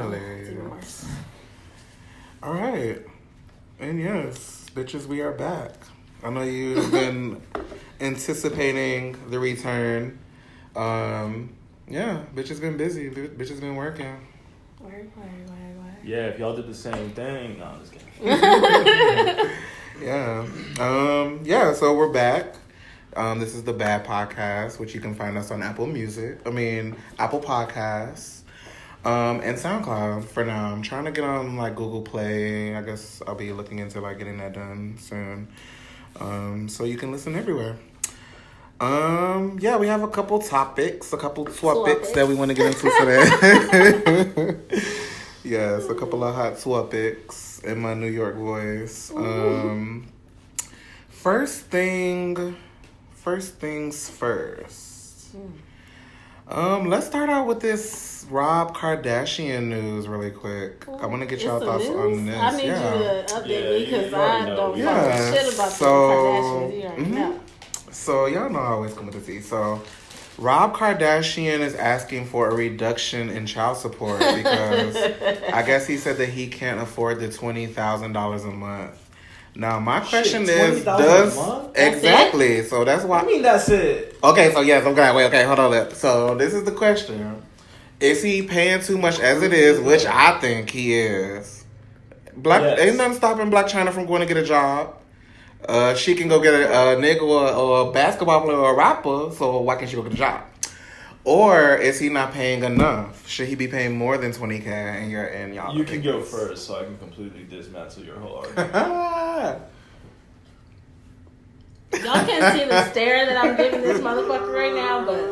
Hilarious. It's even worse. All right. And yes, bitches, we are back. I know you've been anticipating the return. Yeah, bitch has been busy. Bitch has been working. Work. Yeah, if y'all did the same thing. No, I'm just kidding. Yeah, so we're back. This is the Bad Podcast, which you can find us on Apple Podcasts, and SoundCloud for now. I'm trying to get on like Google Play. I guess I'll be looking into like getting that done soon. So you can listen everywhere. Yeah, we have a couple topics, a couple topics that we want to get into today. Yes, a couple of hot topics in my New York voice. First things first. Let's start out with this Rob Kardashian news really quick. I want to get y'all thoughts on this. I need you to update me because I don't know shit about the Kardashians. You already know. So y'all know I always come with the tea. So Rob Kardashian is asking for a reduction in child support because I guess he said that he can't afford the $20,000 a month. Now my question is, does exactly? So that's why. I mean, that's it. Okay, so yes, okay, hold on. So this is the question: is he paying too much as it is? Which I think he is. Ain't nothing stopping Black China from going to get a job. She can go get a nigga or a basketball player or a rapper. So why can't she go get a job? Or is he not paying enough? Should he be paying more than $20K? And y'all. You can go first, so I can completely dismantle your whole argument. Y'all can't see the stare that I'm giving this motherfucker right now, but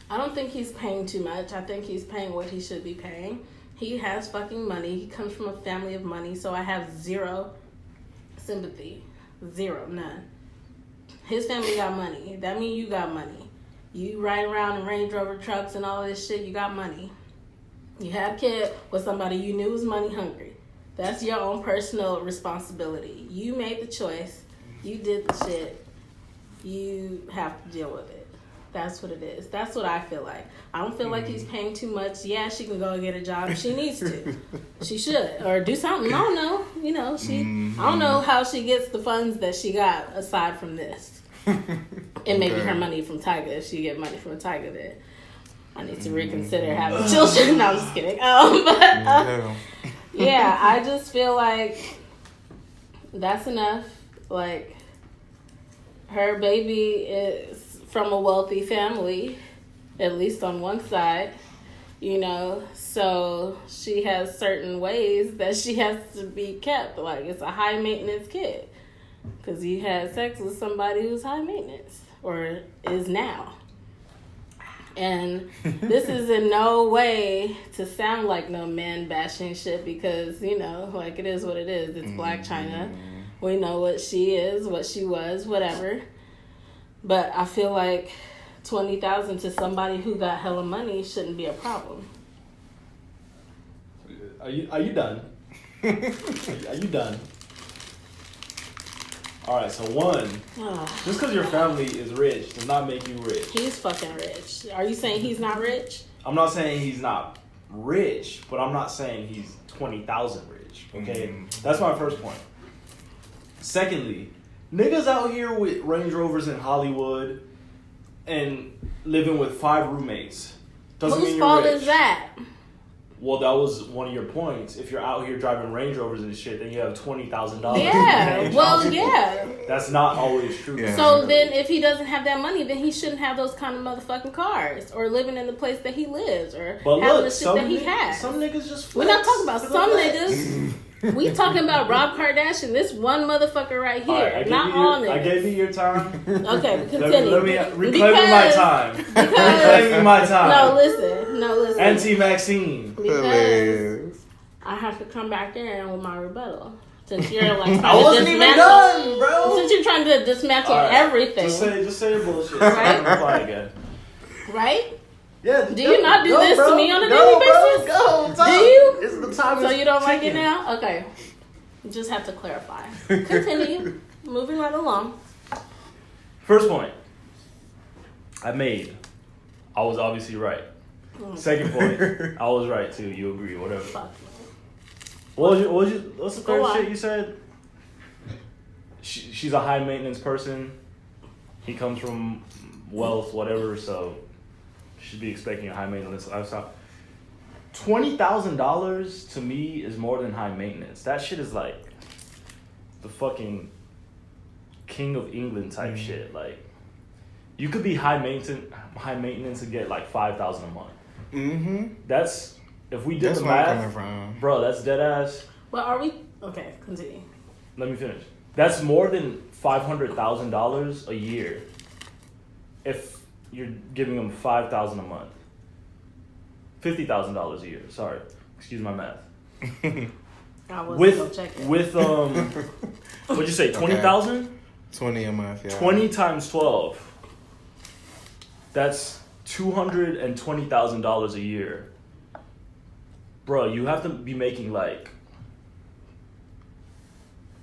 I don't think he's paying too much. I think he's paying what he should be paying. He has fucking money. He comes from a family of money, so I have zero sympathy. Zero, none. His family got money. That means you got money. You ride around in Range Rover trucks and all this shit, you got money. You had a kid with somebody you knew was money hungry. That's your own personal responsibility. You made the choice. You did the shit. You have to deal with it. That's what it is. That's what I feel like. I don't feel like he's paying too much. Yeah, she can go and get a job if she needs to. She should. Or do something. I don't know. You know, I don't know how she gets the funds that she got aside from this. And maybe her money from Tiger. If she get money from a Tiger, then I need to reconsider having children. No, I'm just kidding. Yeah, I just feel like that's enough. Like, her baby is from a wealthy family, at least on one side, you know, so she has certain ways that she has to be kept. Like, it's a high maintenance kid because he had sex with somebody who's high maintenance, or is now. And this is in no way to sound like no man bashing shit, because, you know, like, it is what it is. It's Black China. We know what she is, what she was, whatever. But I feel like $20,000 to somebody who got hella money shouldn't be a problem. Are you done? Are you done? All right, so one, just because your family is rich does not make you rich. He's fucking rich. Are you saying he's not rich? I'm not saying he's not rich, but I'm not saying he's 20,000 rich. Okay, that's my first point. Secondly, niggas out here with Range Rovers in Hollywood and living with 5 roommates doesn't mean you're rich. Whose fault is that? Well, that was one of your points. If you're out here driving Range Rovers and shit, then you have $20,000. Yeah, well, yeah. That's not always true. Yeah. So then if he doesn't have that money, then he shouldn't have those kind of motherfucking cars, or living in the place that he lives, or having the shit that he has. Some niggas just flex. We're not talking about some niggas. We talking about Rob Kardashian, this one motherfucker right here, right, not all niggas. I gave you your time. Okay, continue. Let me reclaim my time. Reclaiming my time. No, listen. Anti-vaccine. Because I have to come back in with my rebuttal. Since you're like I wasn't even done, bro. Since you're trying to dismantle everything. Just say your bullshit. Right? Reply again. Right? Yeah. Do you not do this to me on a daily basis? Do you? It's the time. So you don't like it now? Okay. Just have to clarify. Continue. Moving right along. First point I was obviously right. Second point, I was right too. You agree, whatever. Fuck. What's the third shit you said? She's a high maintenance person. He comes from wealth, whatever, so should be expecting a high maintenance lifestyle. $20,000 to me is more than high maintenance. That shit is like the fucking King of England type shit. Like, you could be high maintenance and get like $5,000 a month. Mm-hmm. That's if we did the math, bro. That's dead ass. But are we okay? Continue. Let me finish. That's more than $500,000 a year. If you're giving them $5,000 a month, $50,000 a year. Sorry, excuse my math. With what'd you say? 20,000? 20 a month. Yeah. 20 times 12. That's $220,000 a year. Bro, you have to be making like,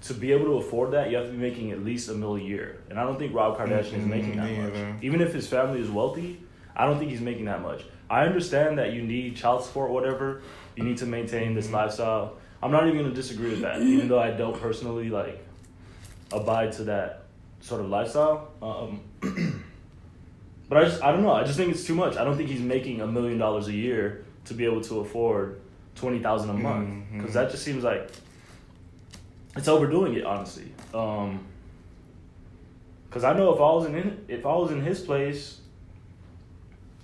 to be able to afford that, you have to be making at least $1 million a year. And I don't think Rob Kardashian is making that much. Even if his family is wealthy, I don't think he's making that much. I understand that you need child support, whatever. You need to maintain this lifestyle. I'm not even going to disagree with that, even though I don't personally like abide to that sort of lifestyle. But I don't know. I just think it's too much. I don't think he's making $1 million a year to be able to afford $20,000 a month, because that just seems like it's overdoing it, honestly. Because I know if I was in his place,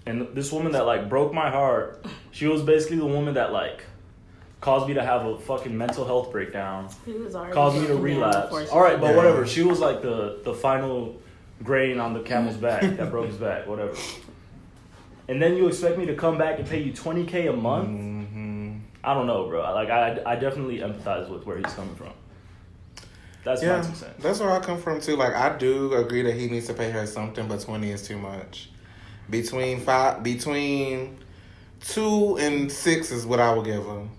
and this woman that like broke my heart, she was basically the woman that like caused me to have a fucking mental health breakdown, caused me to relapse. All right, but whatever. She was like the final grain on the camel's back that broke his back, whatever. And then you expect me to come back and pay you $20K a month? I don't know, bro. Like I definitely empathize with where he's coming from. That's my 2 cents. That's where I come from too. Like, I do agree that he needs to pay her something, but 20 is too much. Between 2 and 6 is what I would give him.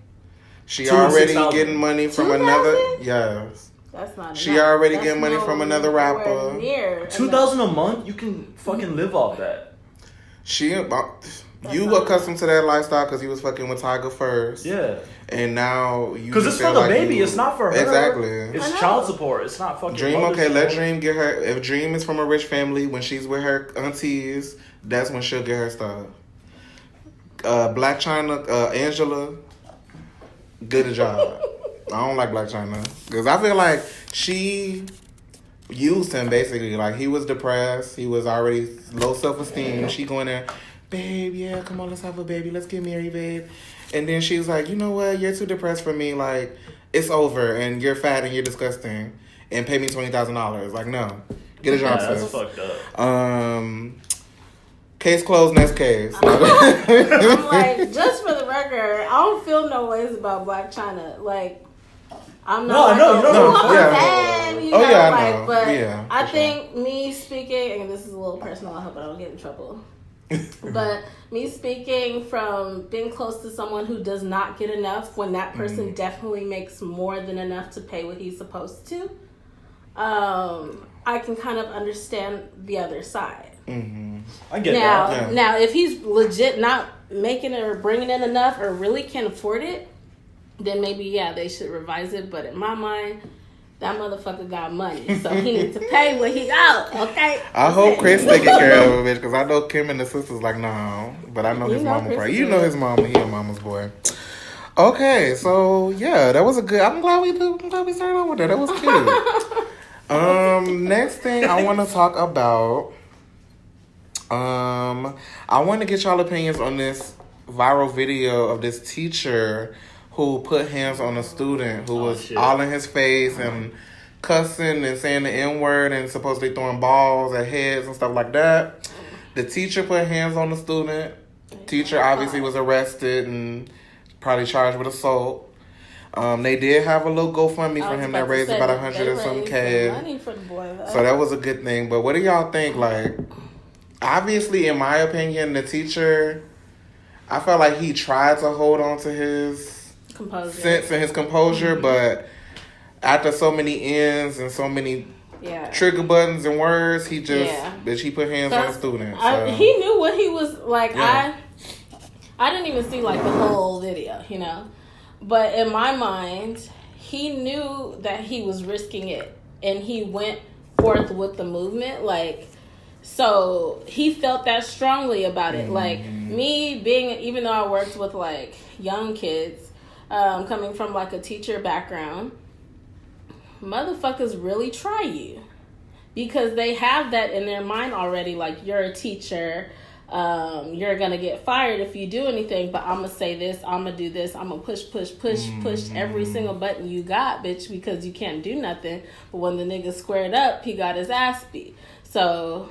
She already getting money from another. Yes. That's not. She already getting money from another rapper. $2,000 a month, you can fucking live off that. You accustomed to that lifestyle because you was fucking with Tiger first. Yeah. And now you because it's for the baby. It's not for her. Exactly. It's child support. It's not fucking. Dream. Okay, let Dream get her. If Dream is from a rich family, when she's with her aunties, that's when she'll get her stuff. Black China, Angela, good job. I don't like Black China because I feel like she used him basically. Like, he was depressed. He was already low self-esteem. She going there, babe, yeah, come on, let's have a baby. Let's get married, babe. And then she's like, you know what? You're too depressed for me. Like, it's over, and you're fat and you're disgusting. And pay me $20,000. Like, no, get a job. That's fucked up. Case closed. Next case. I'm like, just for the record, I don't feel no ways about Black China. Like, I'm not. No, But I think me speaking, and this is a little personal. I hope I don't get in trouble. But me speaking from being close to someone who does not get enough, when that person definitely makes more than enough to pay what he's supposed to, I can kind of understand the other side. I get that. Now, if he's legit not making it or bringing in enough or really can afford it, then maybe, they should revise it. But in my mind, that motherfucker got money, so he needs to pay what he owes, okay? I hope Chris taking care of it, because I know Kim and the sisters like, no. But I know his mama probably. You know his mama. He a mama's boy. Okay, so, that was a good... I'm glad we started out with that. That was cute. Next thing I want to talk about... I want to get y'all opinions on this viral video of this teacher who put hands on a student who was all in his face and cussing and saying the N-word and supposedly throwing balls at heads and stuff like that. The teacher put hands on the student. Teacher obviously was arrested and probably charged with assault. They did have a little GoFundMe for him that raised about 100 and some K. So that was a good thing. But what do y'all think? Like, obviously, in my opinion, the teacher, I felt like he tried to hold on to his sense and his composure, but after so many ends and so many trigger buttons and words, he just he put hands on the student. He knew what he was like. I didn't even see like the whole video, you know. But in my mind, he knew that he was risking it, and he went forth with the movement. Like, so he felt that strongly about it. Like me being, even though I worked with like young kids, coming from like a teacher background, motherfuckers really try you because they have that in their mind already. Like, you're a teacher. You're gonna get fired if you do anything, but I'm gonna say this, I'm gonna do this, I'm gonna push every single button you got, bitch, because you can't do nothing. But when the nigga squared up, he got his ass beat. So,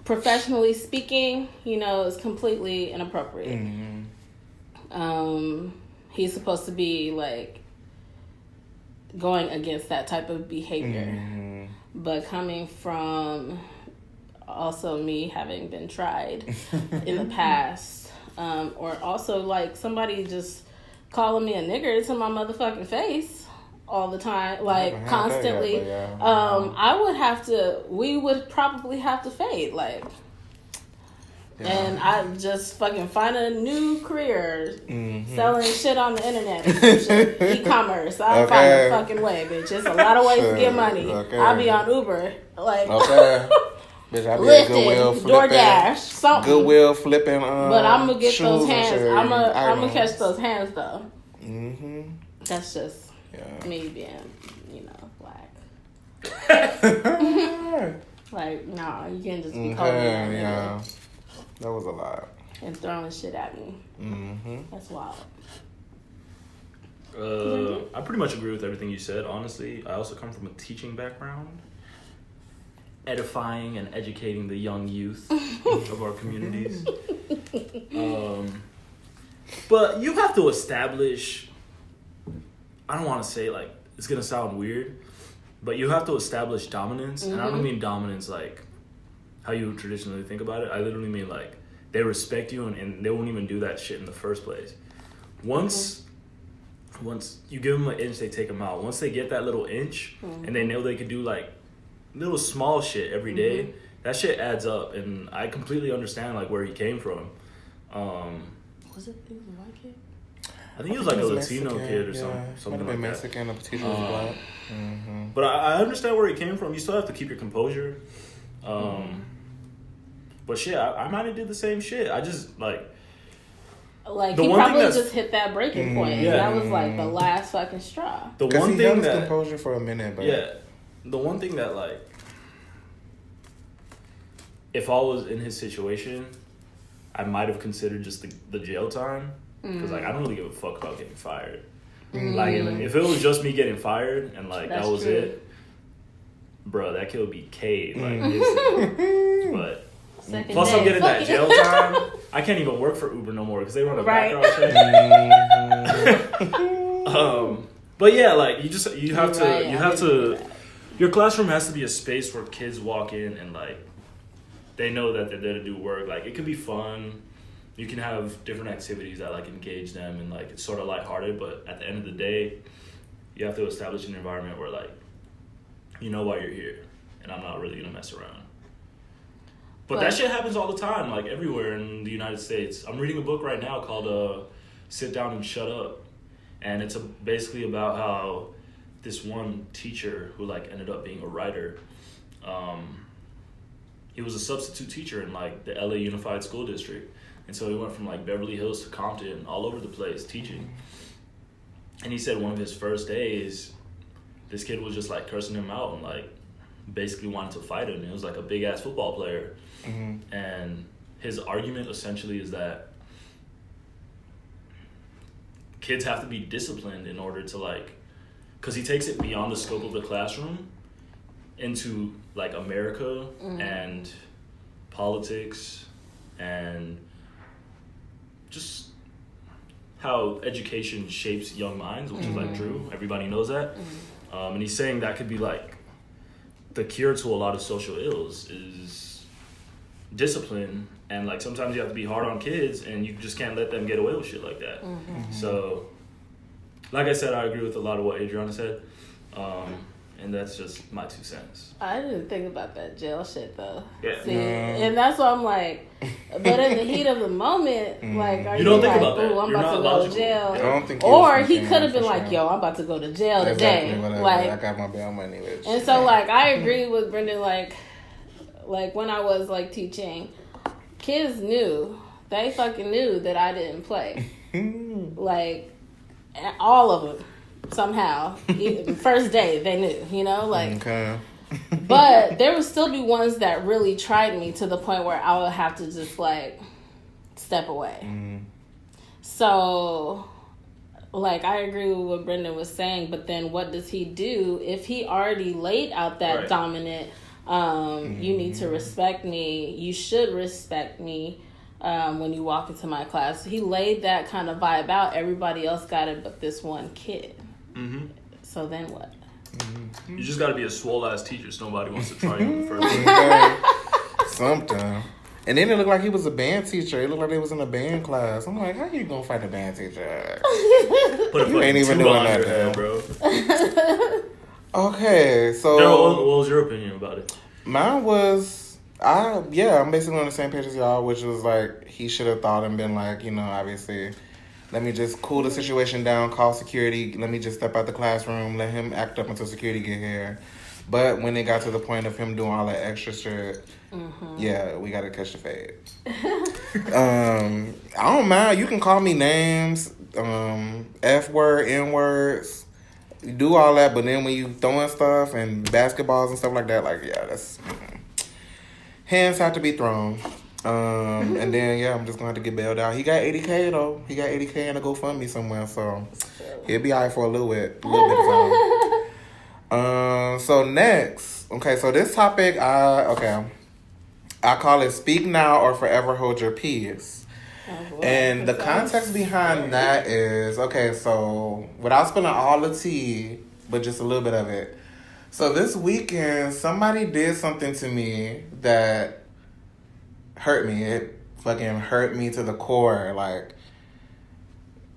professionally speaking, you know, it's completely inappropriate. He's supposed to be like going against that type of behavior, but coming from also me having been tried in the past, or also like somebody just calling me a nigger to my motherfucking face all the time, like constantly, we would probably have to fade, like, and I just fucking find a new career selling shit on the internet or some shit. E-commerce. I'll find a fucking way, bitch. There's a lot of ways to get money. I'll be on Uber, like, bitch, I be Lifted, DoorDash, something. Goodwill flipping. But I'm gonna get those hands. I'm gonna catch those hands though. That's just me being, you know, black. Like, nah, you can't just be calling me that. That was a lot. And throwing shit at me. That's wild. I pretty much agree with everything you said, honestly. I also come from a teaching background, edifying and educating the young youth of our communities. But you have to establish, I don't want to say, like, it's going to sound weird, but you have to establish dominance. And I don't mean dominance like how you would traditionally think about it. I literally mean like they respect you and they won't even do that shit in the first place. Once you give them an inch, they take them out. Once they get that little inch and they know they could do like little small shit every day, that shit adds up. And I completely understand like where he came from. Was it a white kid? I think he was like a Latino kid or something like that. Mexican, a teacher was black. But I understand where he came from. You still have to keep your composure. But shit, I might have did the same shit. I just like he probably just hit that breaking point. Yeah. That was like the last fucking straw. The one thing that composure for a minute, but the one thing that like, if I was in his situation, I might have considered just the jail time because like I don't really give a fuck about getting fired. Like if it was just me getting fired and like that was it, bro, that kid would be caved. Like, but plus I'm getting that jail time. I can't even work for Uber no more because they run a background check. But yeah, like you have to. Your classroom has to be a space where kids walk in and like they know that they're there to do work. Like it could be fun. You can have different activities that like engage them and like it's sort of lighthearted. But at the end of the day, you have to establish an environment where like you know why you're here, and I'm not really gonna mess around. But that shit happens all the time, like everywhere in the United States. I'm reading a book right now called "Sit Down and Shut Up," and it's basically about how this one teacher who like ended up being a writer. He was a substitute teacher in like the LA Unified School District, and so he went from like Beverly Hills to Compton, all over the place teaching. And he said one of his first days, this kid was just like cursing him out and like basically wanted to fight him. It was like a big ass football player. And his argument essentially is that kids have to be disciplined in order to like, because he takes it beyond the scope of the classroom into like America and politics and just how education shapes young minds, which is like true. Everybody knows that. And he's saying that could be like the cure to a lot of social ills is discipline, and like sometimes you have to be hard on kids and you just can't let them get away with shit like that. So like I said, I agree with a lot of what Adriana said. And that's just my 2 cents. I didn't think about that jail shit though. Yeah. See, and that's why I'm like, but in the heat of the moment, like, are you don't think like, about that. I'm You're about to not go logical. to jail. I don't think Or he could have been like, yo, I'm about to go to jail today. Exactly, Like, I got my bail money. Which, and so, like, I agree with Brendan, like when I was, like, teaching, kids knew. They fucking knew that I didn't play. Like, all of them, somehow. First day, they knew, you know? Like, okay. but there would still be ones that really tried me to the point where I would have to just, like, step away. So, like, I agree with what Brendan was saying, but then what does he do if he already laid out that dominant, you need to respect me, you should respect me when you walk into my class. He laid that kind of vibe out. Everybody else got it but this one kid. So then what? You just got to be a swole ass teacher so nobody wants to try you in the first place. Something. And then it looked like he was a band teacher. It looked like they was in a band class. I'm like, how you gonna fight a band teacher? Put You ain't even doing that, head, bro. Okay, so Daryl, what was your opinion about it? mine was, I'm basically on the same page as y'all, which was like, he should have thought and been like, you know, obviously, let me just cool the situation down, call security, let me just step out the classroom, let him act up until security get here. But when it got to the point of him doing all that extra shit, yeah, we gotta catch the fade. I don't mind. You can call me names, F word, N words. You do all that, but then when you throwing stuff and basketballs and stuff like that, like, yeah, that's hands have to be thrown. And then I'm just gonna have to get bailed out. He got $80K though. He got $80K in a GoFundMe somewhere, so he'll be alright for a little bit of time. So next, okay, so this topic, I call it "Speak Now or Forever Hold Your Peace." And the context behind that is, okay, so without spilling all the tea, but just a little bit of it. So this weekend, somebody did something to me that hurt me. It fucking hurt me to the core. Like,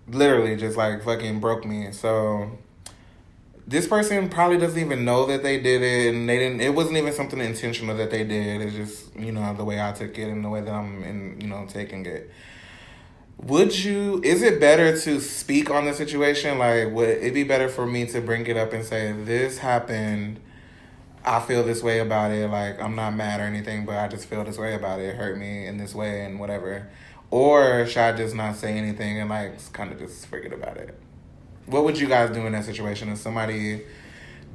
literally just like fucking broke me. So this person probably doesn't even know that they did it, and it wasn't even something intentional that they did. It's just, you know, the way I took it and the way that I'm taking it. Is it better to speak on the situation? Like, would it be better for me to bring it up and say, this happened, I feel this way about it, like, I'm not mad or anything, but I just feel this way about it hurt me in this way and whatever? Or should I just not say anything and, like, kind of just forget about it? What would you guys do in that situation? If somebody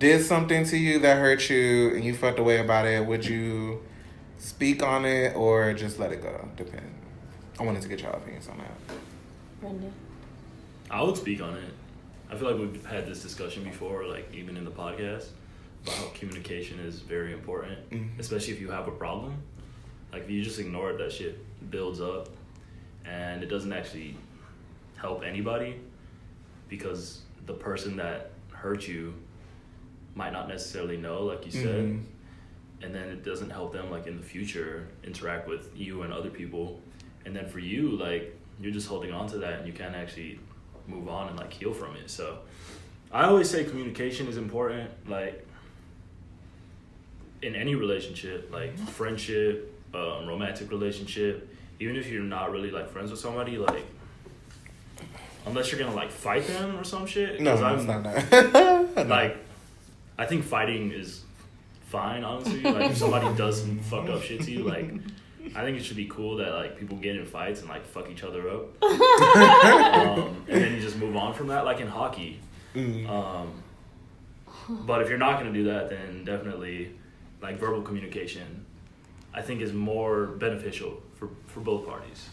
did something to you that hurt you and you felt the way about it, would you speak on it or just let it go? Depends. I wanted to get your opinions on that. Brendan? I would speak on it. I feel like we've had this discussion before, like even in the podcast, about how communication is very important, especially if you have a problem. Like if you just ignore it, that shit builds up and it doesn't actually help anybody because the person that hurt you might not necessarily know, like you said, and then it doesn't help them like in the future interact with you and other people. And then for you, like, you're just holding on to that and you can't actually move on and, like, heal from it. So I always say communication is important, like, in any relationship, like friendship, romantic relationship, even if you're not really, like, friends with somebody, like, unless you're gonna, like, fight them or some shit. No, it's not that. Like, I think fighting is fine, honestly. Like, if somebody does some fucked up shit to you, like, I think it should be cool that like people get in fights and like fuck each other up, and then you just move on from that, like in hockey. But if you're not gonna do that, then definitely like verbal communication, I think is more beneficial for both parties.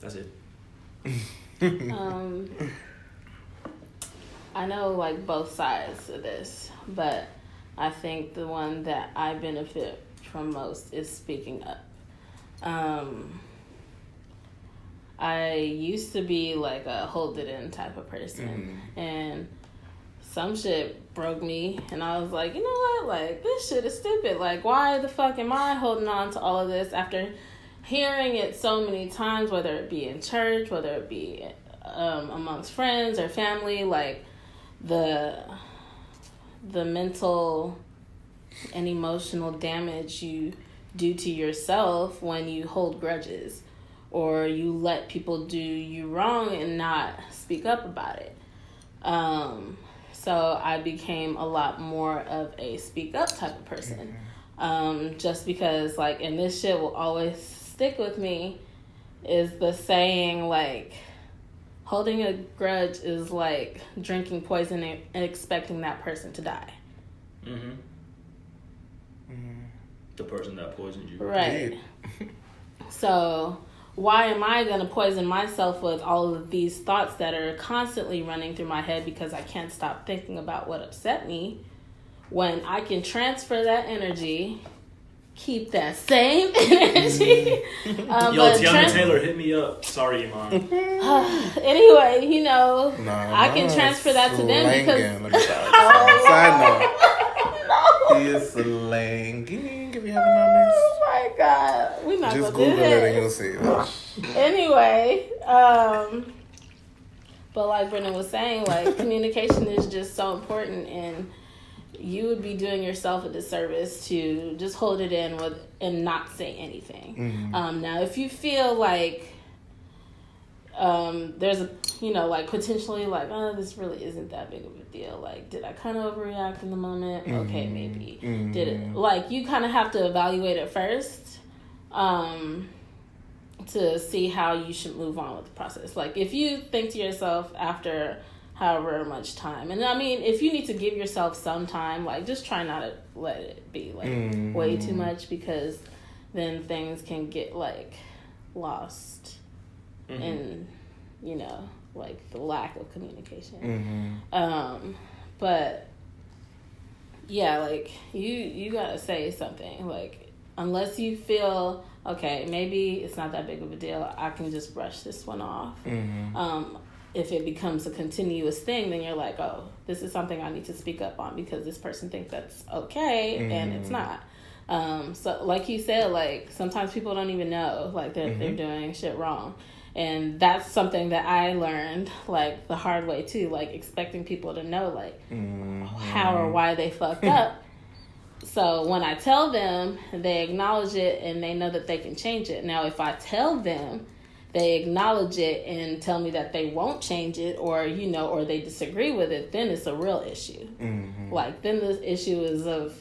That's it. I know like both sides of this, but I think the one that I benefit from most is speaking up. I used to be like a hold it in type of person, and some shit broke me, and I was like, you know what, like this shit is stupid. Like, why the fuck am I holding on to all of this after hearing it so many times, whether it be in church, whether it be amongst friends or family? Like the the mental and emotional damage you do to yourself when you hold grudges or you let people do you wrong and not speak up about it. So I became a lot more of a speak up type of person. Just because, like, and this shit will always stick with me, is the saying, like, holding a grudge is like drinking poison and expecting that person to die. The person that poisoned you. Right. So why am I going to poison myself with all of these thoughts that are constantly running through my head because I can't stop thinking about what upset me, when I can transfer that energy, keep that same energy. Yo, Tiana Taylor, hit me up. Sorry, Iman. Anyway, you know, I can transfer that to them because... Side note. He is slanging, if you haven't noticed. Oh my God. We're not just going to do Google that. it and you'll see it. Anyway, but like Brennan was saying, like, communication is just so important, and you would be doing yourself a disservice to just hold it in and not say anything. Now, if you feel like there's a, you know, like, potentially like, oh, this really isn't that big of a deal. Like, did I kind of overreact in the moment? Okay, maybe. Did it? Like, you kind of have to evaluate it first to see how you should move on with the process. Like, if you think to yourself after however much time, and I mean, if you need to give yourself some time, like, just try not to let it be like way too much, because then things can get like lost in, you know, like the lack of communication. But yeah, like, you gotta say something, like, unless you feel okay, maybe it's not that big of a deal, I can just brush this one off. If it becomes a continuous thing, then you're like, oh, this is something I need to speak up on because this person thinks that's okay, and it's not. So like you said, like, sometimes people don't even know, like, they're doing shit wrong. And that's something that I learned, like, the hard way too, like, expecting people to know, like, how or why they fucked up. So when I tell them, they acknowledge it and they know that they can change it. Now, if I tell them, they acknowledge it and tell me that they won't change it, or, you know, or they disagree with it, then it's a real issue. Like, then the issue is of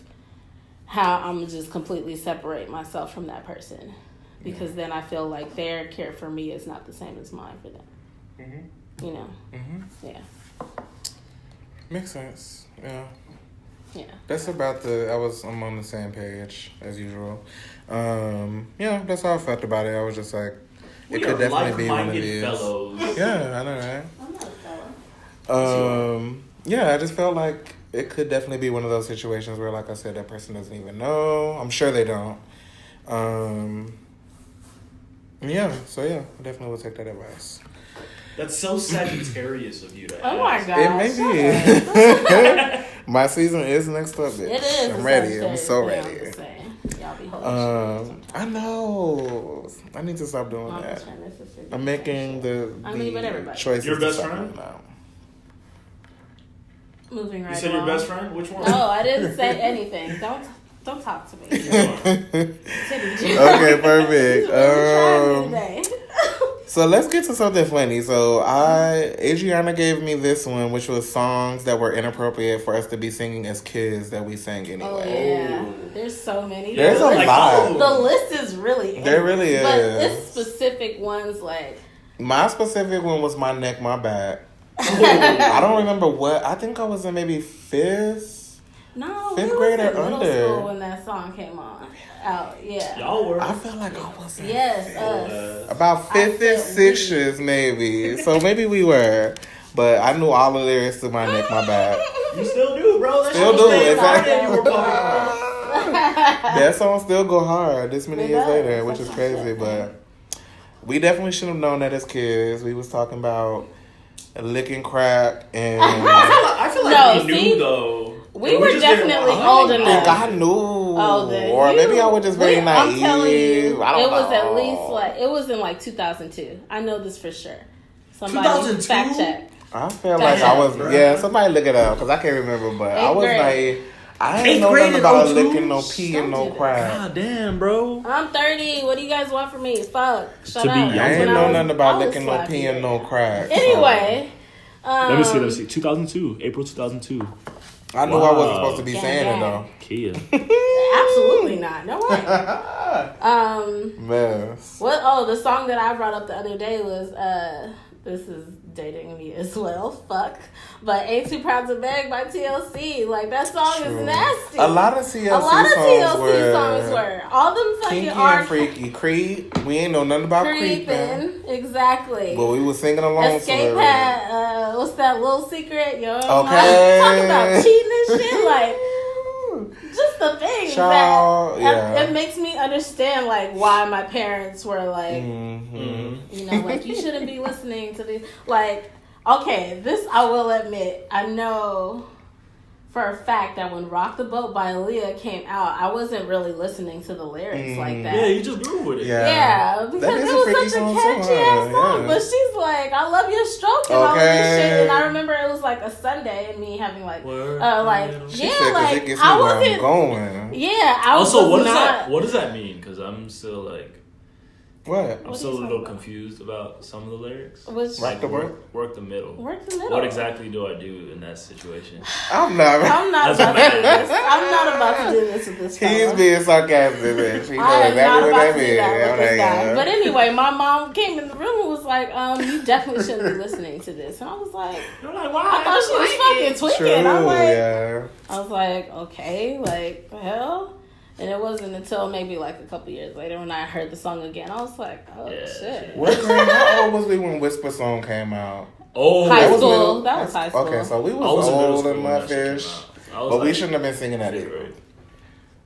how I'm gonna just completely separate myself from that person, because then I feel like their care for me is not the same as mine for them. You know? Yeah. Makes sense. Yeah. Yeah. That's about I'm on the same page as usual. Yeah, that's how I felt about it. I was just like, it could definitely be one of these. Fellows. Yeah, I know, right? I'm not a fella. Yeah, I just felt like it could definitely be one of those situations where, like I said, that person doesn't even know. I'm sure they don't. Yeah, so yeah, I definitely will take that advice. That's so Sagittarius of you to ask. Oh my God. It may be. My season is next up, bitch. It is. I'm ready. I'm so ready. Y'all be holding I know. I need to stop doing that. I'm making the choices. Your best friend? Now. Moving right You said along. your best friend? Which one? No, I didn't say anything. Don't talk to me. Okay, perfect. So let's get to something funny. So Adriana gave me this one, which was songs that were inappropriate for us to be singing as kids that we sang anyway. Oh yeah, there's so many. There's a lot. The list is really. There really is. But it's specific ones like. My specific one was My Neck, My Back. I don't remember what. I think I was in maybe fifth grade or middle under. School when that song came on. Out, yeah. Y'all were. I felt like I was in us. about fifth and sixth maybe. So maybe we were. But I knew all the lyrics to My Neck, My Back. You still do, bro. That Still do. Exactly. That That song still go hard this many years later, which is crazy. But we definitely should have known that as kids. We was talking about licking crack and. I feel like we knew though. We were definitely old enough. I knew. Or maybe I was just very naive. I'm telling you, I don't know. was at least like, it was in like 2002. I know this for sure. Somebody 2002? fact check. I feel like I was, somebody look it up because I can't remember, but I was like, I ain't know nothing about licking no pee and no crack. God damn, bro. I'm 30. What do you guys want from me? Fuck. Shut To up. be young. I ain't know nothing about licking no pee and no crack. Anyway. Let me see. 2002. April 2002. I knew I wasn't supposed to be saying it, though. Kia. Absolutely not. No way. Mess. What? Oh, the song that I brought up the other day was, this is dating me as well. Fuck. But Ain't Too Proud to Beg by TLC. Like, that song is nasty. A lot of TLC songs were. All them fucking kinky and freaky. Creep. We ain't know nothing about creeping. Exactly. But we was singing along. Escape had, what's that little secret? Yo, okay. Talking about cheating and shit. Like, just the things that it makes me understand, like, why my parents were like, you know, like, you shouldn't be listening to these. Like, okay, this I will admit, I know for a fact that when Rock the Boat by Aaliyah came out, I wasn't really listening to the lyrics like that. Yeah, you just grew with it. Yeah, because it was such a catchy ass song. Yeah. But she's like, I love your stroke and all of this shit. And I remember it was like a Sunday and me having like, I wasn't going. Yeah, I was also, not. What does that mean? Because I'm still like. What? I'm still a little confused about some of the lyrics. Right to work? Work the middle. Work the middle. What exactly do I do in that situation? I'm not about to do this. I'm not about to do this with this fella. He's being sarcastic, bitch. He knows exactly what that means. But anyway, my mom came in the room and was like, you definitely shouldn't be listening to this. And I was like, you're like, why? I thought she was fucking tweaking. True, I'm like, yeah. I was like, okay, like, the hell? And it wasn't until maybe like a couple years later when I heard the song again, I was like, oh shit. How old was we when Whisper Song came out? Oh, high school. That was high school. Okay, so we was old and muffish. But we shouldn't have been singing that either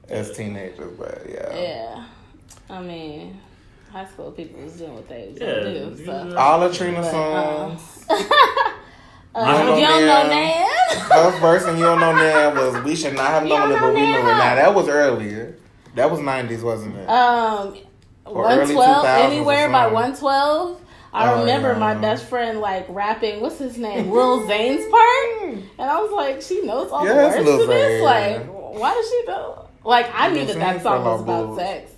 as teenagers, but yeah. Yeah. I mean, high school people was doing what they was gonna do. So. All the Trina songs. You don't know Nan? First verse and You Don't Know Nan was We Should Not Have Known It, but we knew it. Now that was earlier. That was 90s, wasn't it? 112 Anywhere by 112. I remember my best friend like rapping, what's his name? Lil Zane's part. And I was like, she knows all the words to this? Like, why does she know? Like, I knew that song was about sex.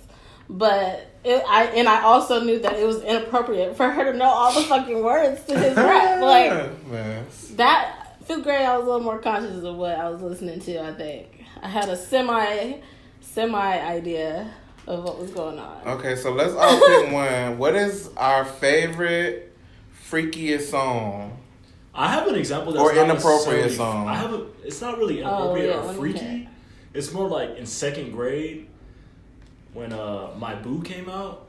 But I also knew that it was inappropriate for her to know all the fucking words to his rap. Like, that, 5th grade, I was a little more conscious of what I was listening to, I think. I had a semi idea of what was going on. Okay, so let's all pick one. What is our favorite freakiest song? I have an example that's or inappropriate song. It's not really inappropriate or freaky. It's more like in 2nd grade when My Boo came out.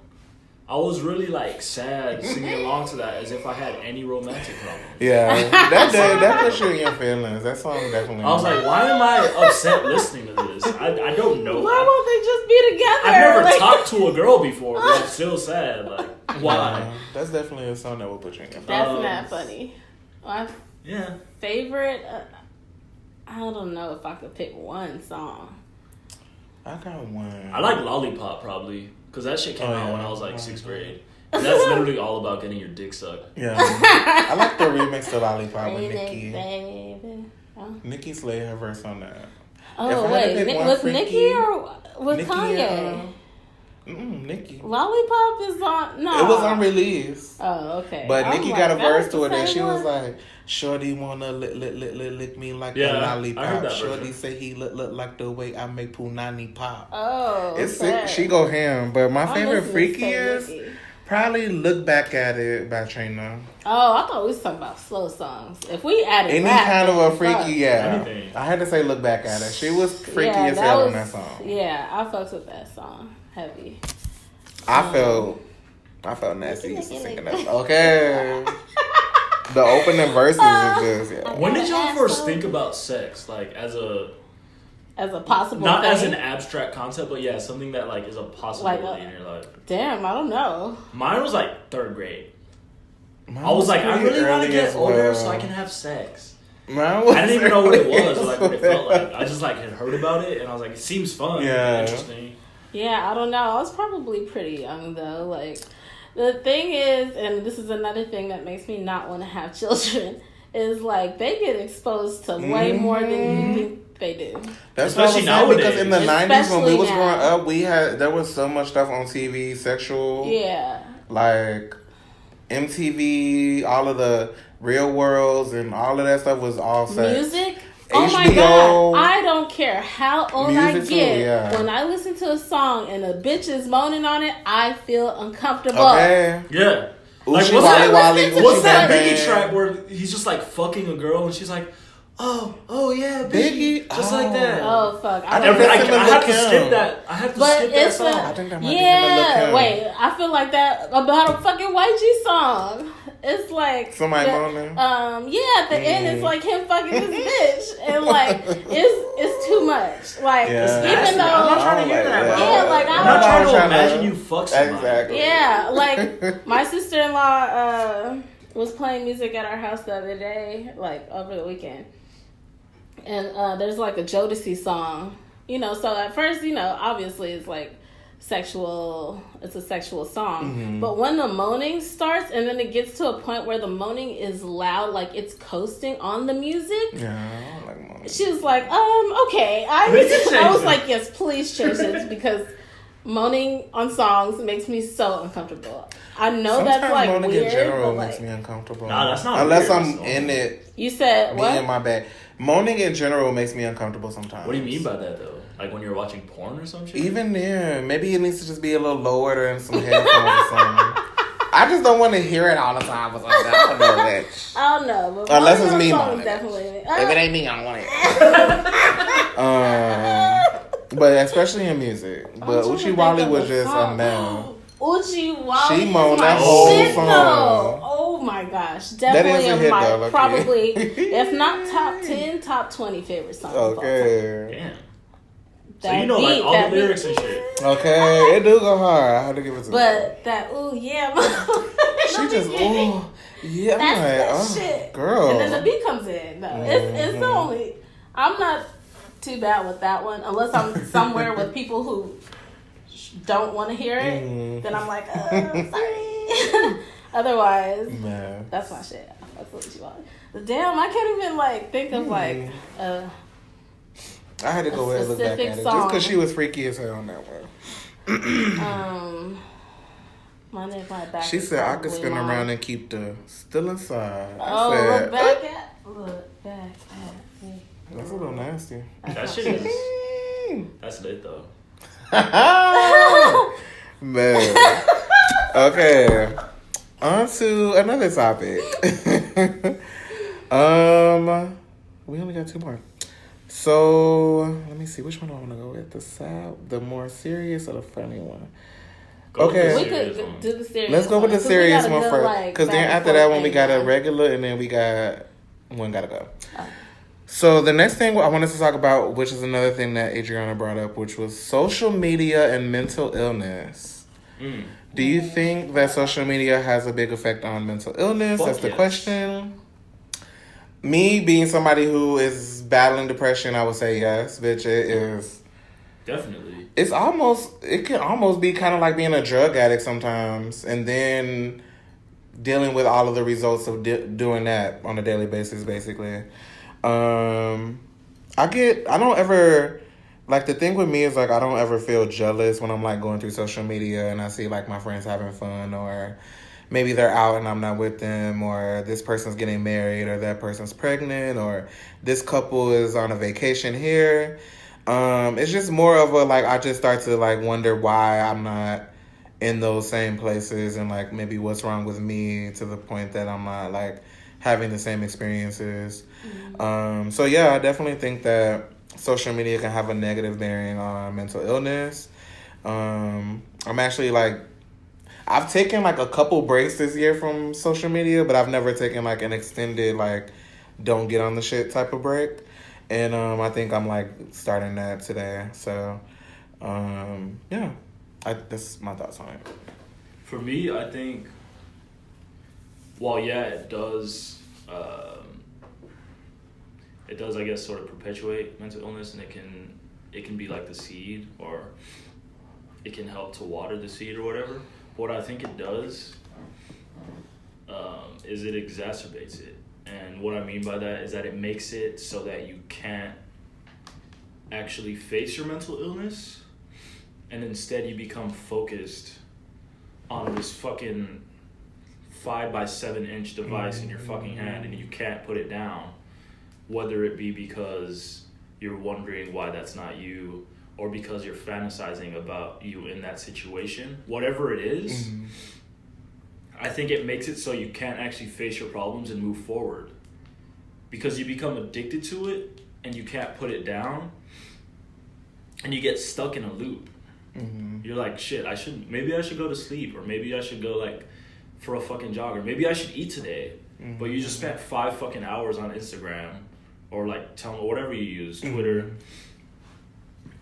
I was really like sad singing along to that as if I had any romantic problems. Yeah, that puts you in your feelings. That song definitely. I was like, why am I upset listening to this? I don't know. Why won't they just be together? I've never talked to a girl before, but I'm still sad. Like, why? That's definitely a song that will put you in your feelings. That's not funny. My favorite. I don't know if I could pick one song. I got one. I like Lollipop probably. Because that shit came out when I was like 6th grade. And that's literally all about getting your dick sucked. Yeah. I like the remix to Lollipop with Nicki. Baby. Oh. Nicki slayed her verse on that. Oh, wait. Was Nicki or was Kanye? Nicki. Lollipop is on... No. It was unreleased. Oh, okay. But Nicki got a verse to it and she was like, Shorty wanna lick me like a lollipop. Shorty say he look like the way I make Punani pop. Oh, it's sick. She go ham. But my favorite freaky is probably Look Back at It by Trina. Oh, I thought we was talking about slow songs. If we added any kind of a freaky, anything. I had to say Look Back at It. She was freaky as hell on that song. Yeah, I fucked with that song. Heavy. I felt nasty singing that. Okay. The opening verses is just When did y'all first think about sex, like as a possible not thing? as an abstract concept, but something that like is a possibility in your life? Damn, I don't know. Mine was like 3rd grade. I was like, I really want to get older so I can have sex. I didn't even know what it was, or like what it felt like. I just like had heard about it, and I was like, it seems fun, interesting. Yeah, I don't know. I was probably pretty young though. Like, the thing is, and this is another thing that makes me not want to have children, is like they get exposed to way more than you think they do. That's what I was Especially saying, because nowadays. in the 90s when we was Especially growing now. up, there was so much stuff on TV, sexual, like MTV, all of the Real Worlds and all of that stuff was all sex. Music? Oh my HBO, God. I don't care how old I music get. too, yeah. When I listen to a song and a bitch is moaning on it, I feel uncomfortable. Okay. Yeah. Like, Like, What's what's that band? Biggie track where he's just like fucking a girl and she's like, oh yeah, Biggie? just like that. Oh, fuck. I I think that's him and have to Lil' skip Kim. that. I have to But skip that it's song. I think that might be him and Lil' yeah. Kim. Wait, I feel like that about a fucking YG song. It's like Somebody moaning? Yeah, at the end it's like him fucking this bitch, and like it's too much. Like Yeah. even though I'm not trying to hear that, bro. Yeah, like I'm not trying to trying imagine you fuck somebody. Exactly. yeah, like my sister-in-law was playing music at our house the other day, like over the weekend, and there's like a Jodeci song, you know. So at first, you know, obviously it's like sexual. It's a sexual song, Mm-hmm. but when the moaning starts, and then it gets to a point where the moaning is loud, like it's coasting on the music. Yeah, I don't like moaning. She was like, okay. I was like, yes, please change this because moaning on songs makes me so uncomfortable. I know Sometimes that's like moaning weird, in general but makes like me uncomfortable. Nah, that's not unless weird, I'm that's in normal. it. you said Me what? in my bed. Moaning in general makes me uncomfortable sometimes. What do you mean by that though? Like when you're watching porn or some shit? Even then, maybe it needs to just be a little lower than some headphones or something. I just don't want to hear it all the time or something. I don't know that. I don't know, but Unless moaning it's on me songs moaning. definitely. If it ain't me, I don't want it. But especially in music. But Uchi Wally was just a man. Uchi Wally She is moaned my that whole shit song. though. Oh my gosh, definitely is a in hit, my though, okay. probably if not top 10, top 20 favorite songs. Of all time. Okay. Damn. So That you know like beat, all that the lyrics beat. and shit. Okay. It do go hard. I had to give it to her. But that ooh yeah, She just ooh yeah. I'm That's like, that oh, shit. girl. And then the beat comes in. No, it's the only. I'm not too bad with that one unless I'm somewhere with people who don't want to hear it. Then I'm like, sorry. Otherwise, Man. that's my shit. That's what you want. Damn, I can't even like think of like. I had to go a and look back specific at it song. just because she was freaky as hell on that one. My name, my back. She is said I could probably spin long. around and keep the still inside. Oh, I said, look back at me. that's a little nasty. That shit is that's lit though. Man. Okay. On to another topic. We only got two more. So let me see, which one do I want to go with? The more serious or the funny one? Go with the Okay. We serious could one. do the serious. Let's go with the 'cause we serious got a one good, first. like, Because then back and after that forth one, we thing got a going. regular, and then we got one gotta go. So the next thing I wanted to talk about, which is another thing that Adriana brought up, which was social media and mental illness. Do you think that social media has a big effect on mental illness? Fuck That's the yes. question. Me being somebody who is battling depression, I would say yes, bitch. It is. Definitely. It can almost be kind of like being a drug addict sometimes, and then dealing with all of the results of doing that on a daily basis, basically. I don't ever, like, the thing with me is, like, I don't ever feel jealous when I'm, like, going through social media and I see, like, my friends having fun, or maybe they're out and I'm not with them, or this person's getting married, or that person's pregnant, or this couple is on a vacation here. It's just more of a, like, I just start to, like, wonder why I'm not in those same places, and, like, maybe what's wrong with me to the point that I'm not, like, having the same experiences. So yeah, I definitely think that social media can have a negative bearing on mental illness. I'm actually, like, I've taken, like, a couple breaks this year from social media, but I've never taken, like, an extended, like, don't get on the shit type of break. And I think I'm, like, starting that today. So, yeah. That's my thoughts on it. For me, I think, well, yeah, it does, I guess, sort of perpetuate mental illness, and it can be like the seed, or it can help to water the seed or whatever. What I think it does is it exacerbates it. And what I mean by that is that it makes it so that you can't actually face your mental illness, and instead you become focused on this fucking 5x7 inch device in your fucking hand, and you can't put it down, whether it be because you're wondering why that's not you, or because you're fantasizing about you in that situation. Whatever it is, I think it makes it so you can't actually face your problems and move forward, because you become addicted to it and you can't put it down, and you get stuck in a loop. You're like, shit, maybe I should go to sleep, or maybe I should go like for a fucking jog, or maybe I should eat today. But you just spent 5 fucking hours on Instagram, or like whatever you use, Twitter,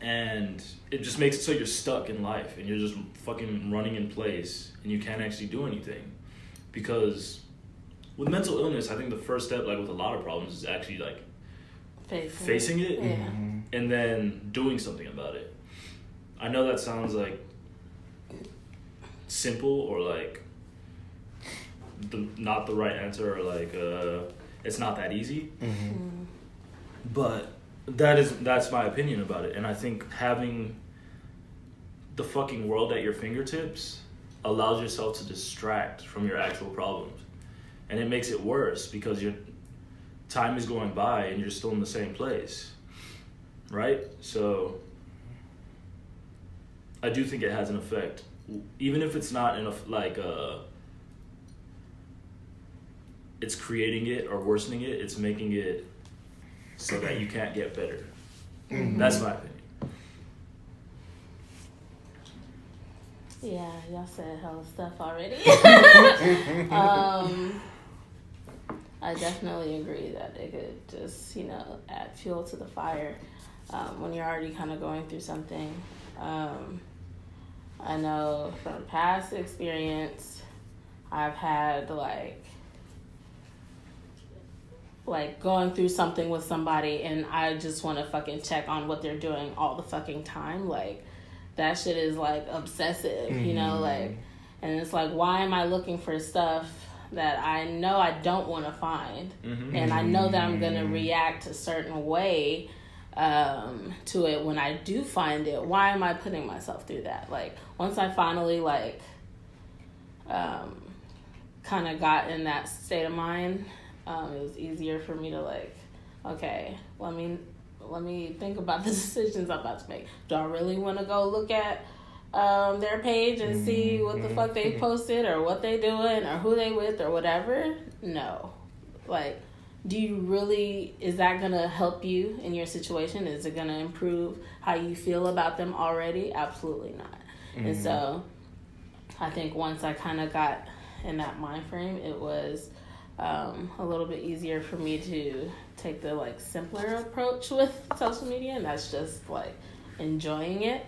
and it just makes it so you're stuck in life and you're just fucking running in place and you can't actually do anything. Because with mental illness, I think the first step, like with a lot of problems, is actually like facing it and then doing something about it. I know that sounds like simple, or like not the right answer, or like it's not that easy. But that's my opinion about it. And I think having the fucking world at your fingertips allows yourself to distract from your actual problems. And it makes it worse because your time is going by and you're still in the same place. Right? So I do think it has an effect. Even if it's not enough, like it's creating it or worsening it, it's making it so that you can't get better. That's my opinion. Yeah, y'all said hella stuff already. I definitely agree that it could just, add fuel to the fire when you're already kind of going through something. I know from past experience, I've had like going through something with somebody and I just want to fucking check on what they're doing all the fucking time. Like, that shit is like obsessive, and it's like, why am I looking for stuff that I know I don't want to find, and I know that I'm going to react a certain way to it when I do find it? Why am I putting myself through that? Like, once I finally kind of got in that state of mind, it was easier for me to okay, let me think about the decisions I'm about to make. Do I really want to go look at their page and see what the fuck they posted, or what they doing, or who they with, or whatever? No. Do you really, is that going to help you in your situation? Is it going to improve how you feel about them already? Absolutely not. And so I think once I kind of got in that mind frame, it was a little bit easier for me to take the simpler approach with social media, and that's just enjoying it.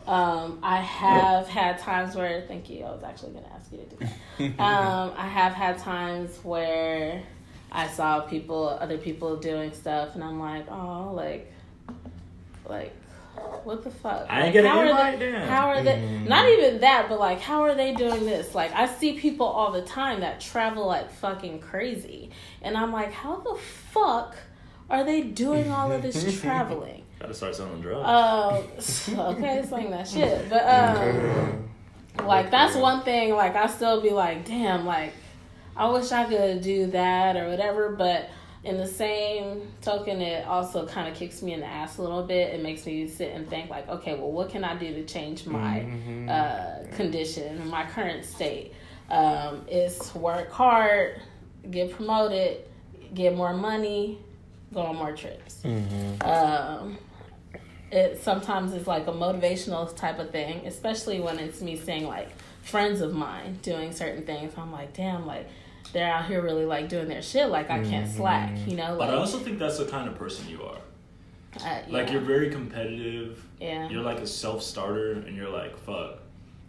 I have had times where, thank you, I was actually going to ask you to do that. I have had times where I saw other people doing stuff, and I'm like, oh, what the fuck? I ain't getting invite down. How are they? Not even that, but how are they doing this? I see people all the time that travel like fucking crazy, and I'm like, how the fuck are they doing all of this traveling? Gotta start selling drugs. Okay, saying that shit, but that's one thing. I still be like, damn, I wish I could do that or whatever, but in the same token, it also kind of kicks me in the ass a little bit. It makes me sit and think okay, well, what can I do to change my condition, my current state? It's work hard, get promoted, get more money, go on more trips. It sometimes is a motivational type of thing, especially when it's me seeing friends of mine doing certain things. I'm like, damn, they're out here really doing their shit. I can't slack, But I also think that's the kind of person you are. Yeah. You're very competitive. Yeah. You're a self-starter, and you're like, fuck,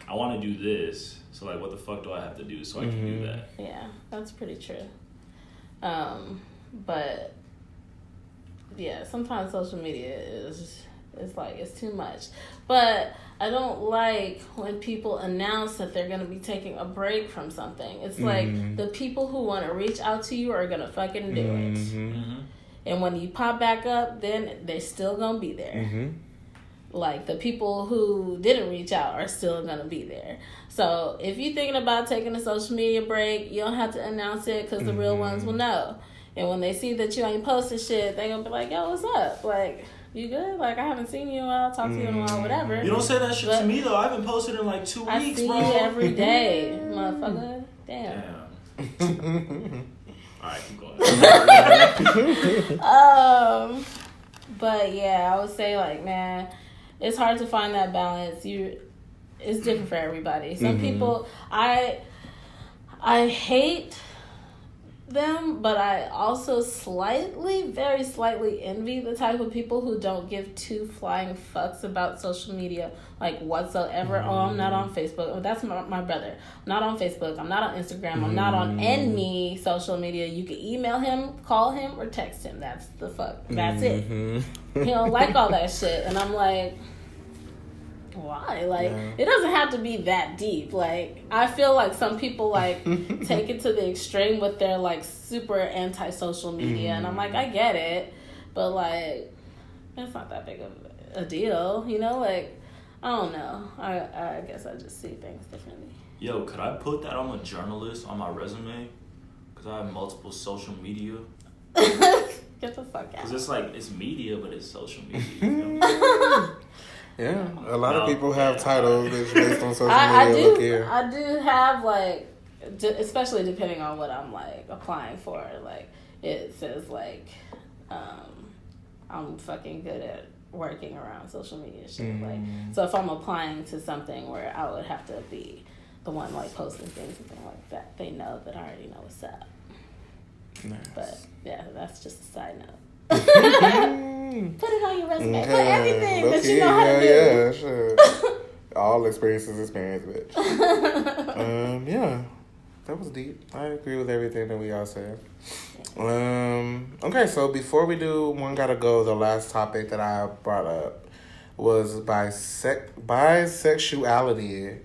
I want to do this. So what the fuck do I have to do so I can do that? Yeah, that's pretty true. But yeah, sometimes social media is It's like, it's too much. But I don't like when people announce that they're going to be taking a break from something. It's like the people who want to reach out to you are going to fucking do it. Mm-hmm. And when you pop back up, then they're still going to be there. Mm-hmm. Like, the people who didn't reach out are still going to be there. So if you're thinking about taking a social media break, you don't have to announce it because the real ones will know. And when they see that you ain't posting shit, they going to be like, yo, what's up? Like, you good? Like, I haven't seen you in a while, talked to you in a while, whatever. You don't say that shit to me, though. I haven't posted in like 2 weeks, I see bro. you every day, motherfucker. Damn. Alright, keep going. But yeah, I would say, like, man, it's hard to find that balance. It's different for everybody. Some people, I hate them, but I also very slightly envy the type of people who don't give two flying fucks about social media, like, whatsoever. Oh, I'm not on Facebook. Oh, that's my brother. I'm not on Facebook. I'm not on Instagram. I'm not on any social media. You can email him, call him, or text him. That's the fuck. That's it. He don't like all that shit. And I'm like, why? Like, it doesn't have to be that deep. Like, I feel like some people, like, take it to the extreme with their, like, super anti-social media. And I'm like, I get it. But, like, it's not that big of a deal. You know? Like, I don't know. I guess I just see things differently. Yo, could I put that on a journalist on my resume? Because I have multiple social media. Get the fuck out. Because it's like, it's media, but it's social media. You know? Yeah, a lot of people have titles that's based on social media. I do have, like, especially depending on what I'm, like, applying for. Like, it says, like, I'm fucking good at working around social media shit. Like, so if I'm applying to something where I would have to be the one, like, posting things and things like that, they know that I already know what's up. Nice. But yeah, that's just a side note. Put it on your resume. Put everything that you know how to do. Yeah, sure. All experience, bitch. Yeah, that was deep. I agree with everything that we all said. Okay, so before we do One Gotta Go, the last topic that I brought up was bisexuality.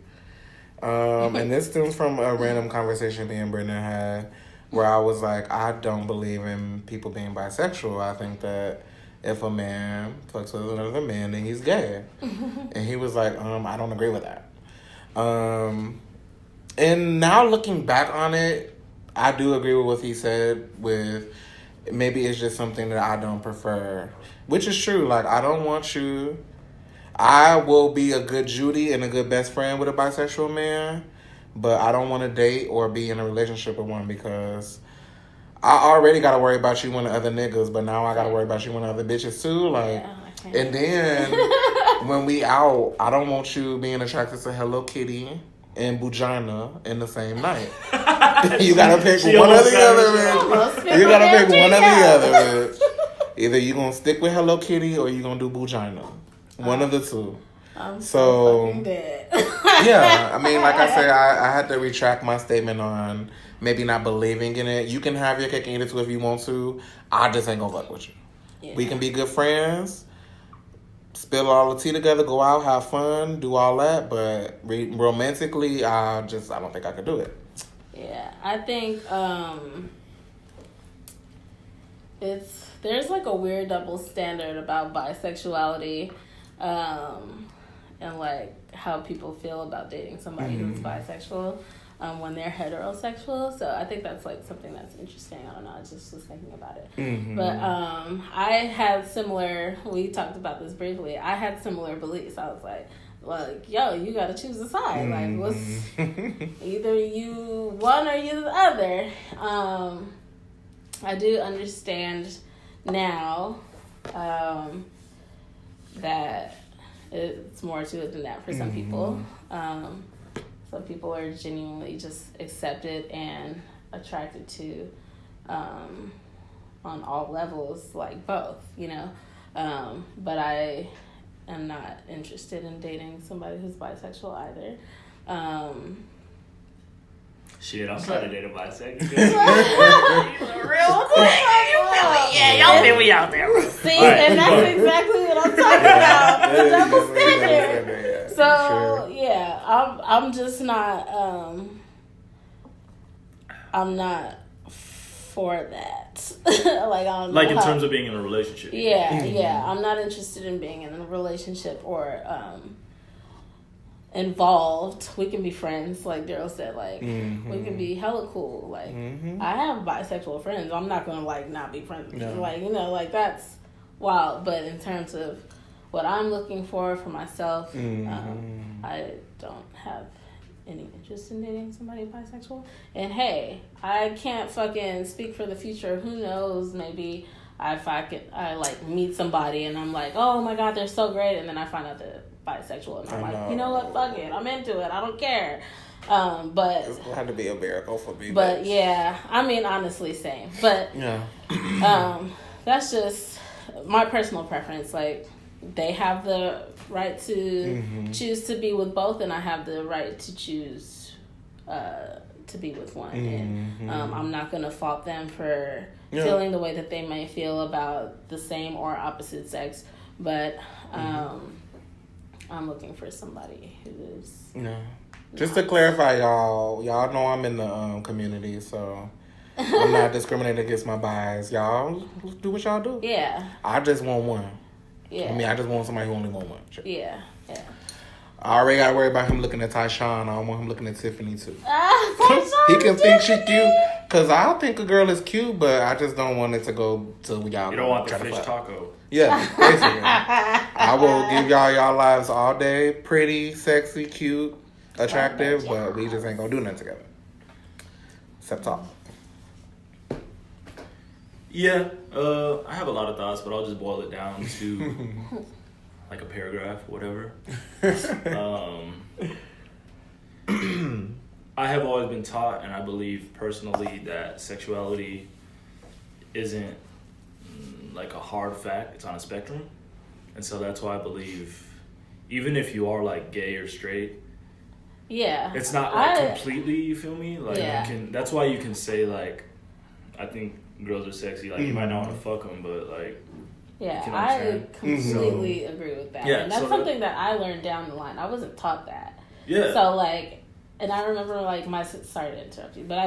And this stems from a random conversation me and Brendan had, where I was like, I don't believe in people being bisexual. I think that if a man fucks with another man, then he's gay. And he was like, I don't agree with that. And now looking back on it, I do agree with what he said with maybe it's just something that I don't prefer. Which is true. Like, I don't want you... I will be a good Judy and a good best friend with a bisexual man, but I don't want to date or be in a relationship with one because I already got to worry about you with other niggas, but now I got to worry about you with other bitches too. Like, and then when we out, I don't want you being attracted to Hello Kitty and Bujana in the same night. You got to pick one or the other, bitch. You got to pick one or the other, bitch. Either you going to stick with Hello Kitty or you going to do Bujana. One of the two. I'm so fucking dead. Yeah, I mean, like I said, I had to retract my statement on maybe not believing in it. You can have your cake and eat it too if you want to. I just ain't gonna fuck with you. Yeah. We can be good friends, spill all the tea together, go out, have fun, do all that. But romantically, I don't think I could do it. Yeah, I think there's like a weird double standard about bisexuality. And like how people feel about dating somebody who's bisexual when they're heterosexual. So I think that's like something that's interesting. I don't know, I just was thinking about it. But I had similar, we talked about this briefly, I had similar beliefs. I was like, yo, you gotta choose a side. Like, what's either you one or you the other. I do understand now that it's more to it than that for some people. Some people are genuinely just accepted and attracted to on all levels, like both, you know. But I am not interested in dating somebody who's bisexual either. Shit, I'm trying to date a bisexual. Real quick. Yeah, y'all think we out there. See, and that's exactly what what I'm talking about. The double standard. So yeah, I'm just not. I'm not for that. Like I don't like know in terms of being in a relationship. Yeah. I'm not interested in being in a relationship or involved. We can be friends, like Daryl said. Like we can be hella cool. Like I have bisexual friends. I'm not gonna like not be friends with you. Like like that's wild. But in terms of what I'm looking for myself, I don't have any interest in dating somebody bisexual. And hey, I can't fucking speak for the future. Who knows? Maybe I like meet somebody and I'm like, oh my god, they're so great, and then I find out they're bisexual and I'm like, you know what, fuck it, I'm into it, I don't care. But it's gonna have to be a miracle for me. But yeah, I mean, honestly, same. But that's just my personal preference. Like, they have the right to choose to be with both, and I have the right to choose to be with one. And I'm not gonna fault them for feeling the way that they may feel about the same or opposite sex. But I'm looking for somebody who is. Just to clarify, y'all know I'm in the community, so I'm not discriminating against my bias. Y'all do what y'all do. Yeah. I just want one. Yeah. I mean, I just want somebody who only want one. Yeah. I already got to worry about him looking at Tyshawn. I don't want him looking at Tiffany, too. He can think she cute. Because I think a girl is cute, but I just don't want it to go to y'all. You don't want the fish taco. Yeah, basically. I will give y'all lives all day. Pretty, sexy, cute, attractive, but we just ain't going to do nothing together. Except talk. Yeah, I have a lot of thoughts, but I'll just boil it down to like a paragraph, whatever. I have always been taught, and I believe personally, that sexuality isn't like a hard fact. It's on a spectrum. And so that's why I believe, even if you are like gay or straight, it's not like completely, you feel me? Like that's why you can say like, I think girls are sexy. Like you might not want to fuck them, but like, I completely agree with that. And that's something that I learned down the line. I wasn't taught that. Yeah. So like, and I remember like sorry to interrupt you, but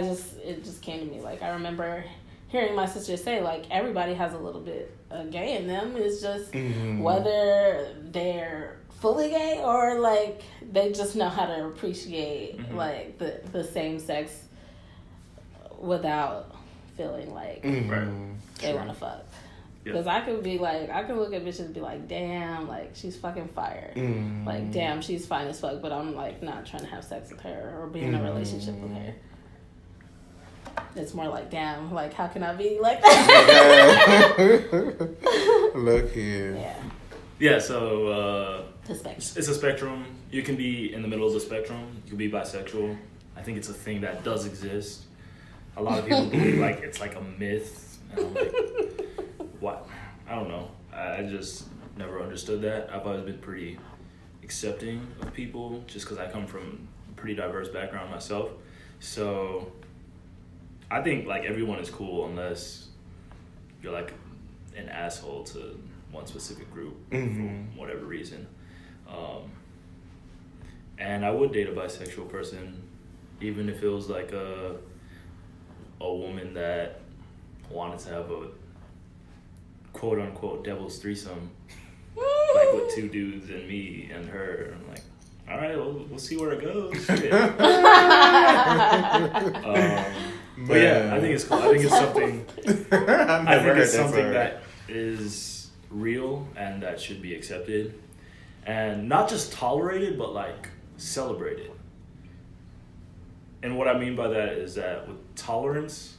it just came to me. Like I remember hearing my sister say like everybody has a little bit of gay in them. It's just whether they're fully gay or like they just know how to appreciate like the same sex without feeling like they want to fuck. Because I could be like, I can look at bitches and be like, damn, like she's fucking fire. Like damn, she's fine as fuck, but I'm like not trying to have sex with her or be in a relationship with her. It's more like, damn, like how can I be like that? Look here. Yeah, so it's a spectrum. You can be in the middle of the spectrum. You can be bisexual. I think it's a thing that does exist. A lot of people believe like it's like a myth. And I'm like, what? I don't know. I just never understood that. I've always been pretty accepting of people just because I come from a pretty diverse background myself. So I think like everyone is cool unless you're like an asshole to one specific group for whatever reason. And I would date a bisexual person even if it was like a woman that wanted to have a quote unquote devil's threesome, like with two dudes and me and her. I'm like, all right, we'll see where it goes. Shit. But yeah, I think it's cool. I think it's something. I think it's something that is real and that should be accepted, and not just tolerated, but like celebrated. And what I mean by that is that with tolerance,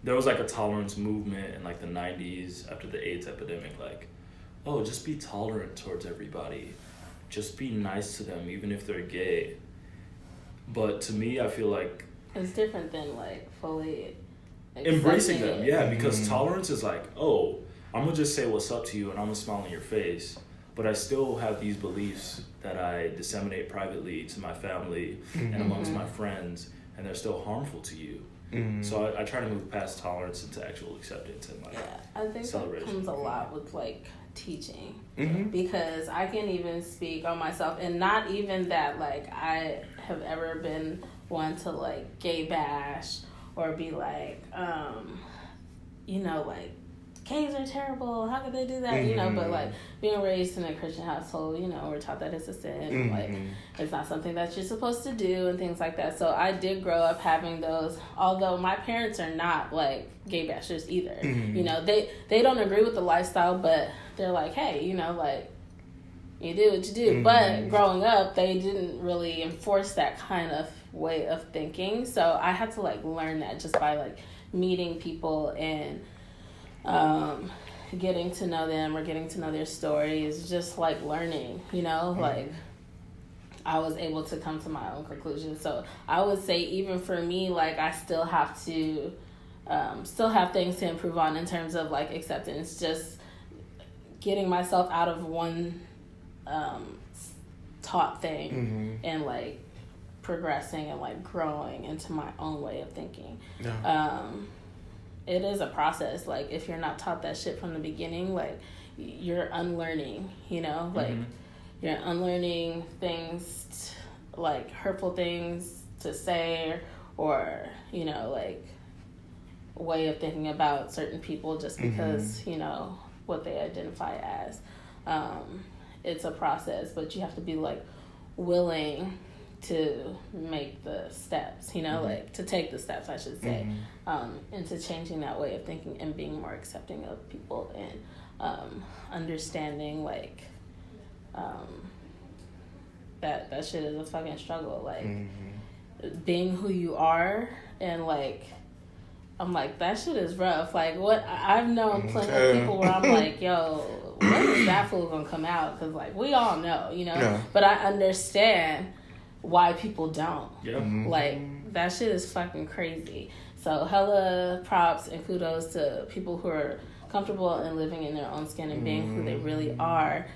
there was like a tolerance movement in like the 90s after the AIDS epidemic, like, oh, just be tolerant towards everybody. Just be nice to them, even if they're gay. But to me, I feel like it's different than like fully embracing them. Yeah, because tolerance is like, oh, I'm gonna just say what's up to you and I'm gonna smile in your face, but I still have these beliefs that I disseminate privately to my family and amongst my friends, and they're still harmful to you. So I try to move past tolerance into actual acceptance and like I think that comes a lot with like teaching, because I can't even speak on myself, and not even that like I have ever been one to like gay bash or be like like gays are terrible, how could they do that, but like being raised in a Christian household, we're taught that it's a sin, like it's not something that you're supposed to do and things like that. So I did grow up having those, although my parents are not like gay bashers either. They don't agree with the lifestyle, but they're like, hey, like you do what you do. But growing up, they didn't really enforce that kind of way of thinking. So I had to like learn that just by like meeting people and getting to know them or getting to know their stories, just like learning, like I was able to come to my own conclusions. So I would say even for me, like I still have to still have things to improve on in terms of like acceptance, just getting myself out of one taught thing and like progressing and like growing into my own way of thinking. It is a process. Like if you're not taught that shit from the beginning, like you're unlearning, like you're unlearning things like hurtful things to say or like way of thinking about certain people just because what they identify as. It's a process, but you have to be like willing to make the steps, like to take the steps, I should say, into changing that way of thinking and being more accepting of people and understanding like that shit is a fucking struggle, like being who you are, and like I'm like that shit is rough. Like what I've known plenty of people where I'm like, yo, when is that fool gonna come out? Because like we all know, but I understand why people don't. Like that shit is fucking crazy. So hella props and kudos to people who are comfortable and living in their own skin and being who they really are,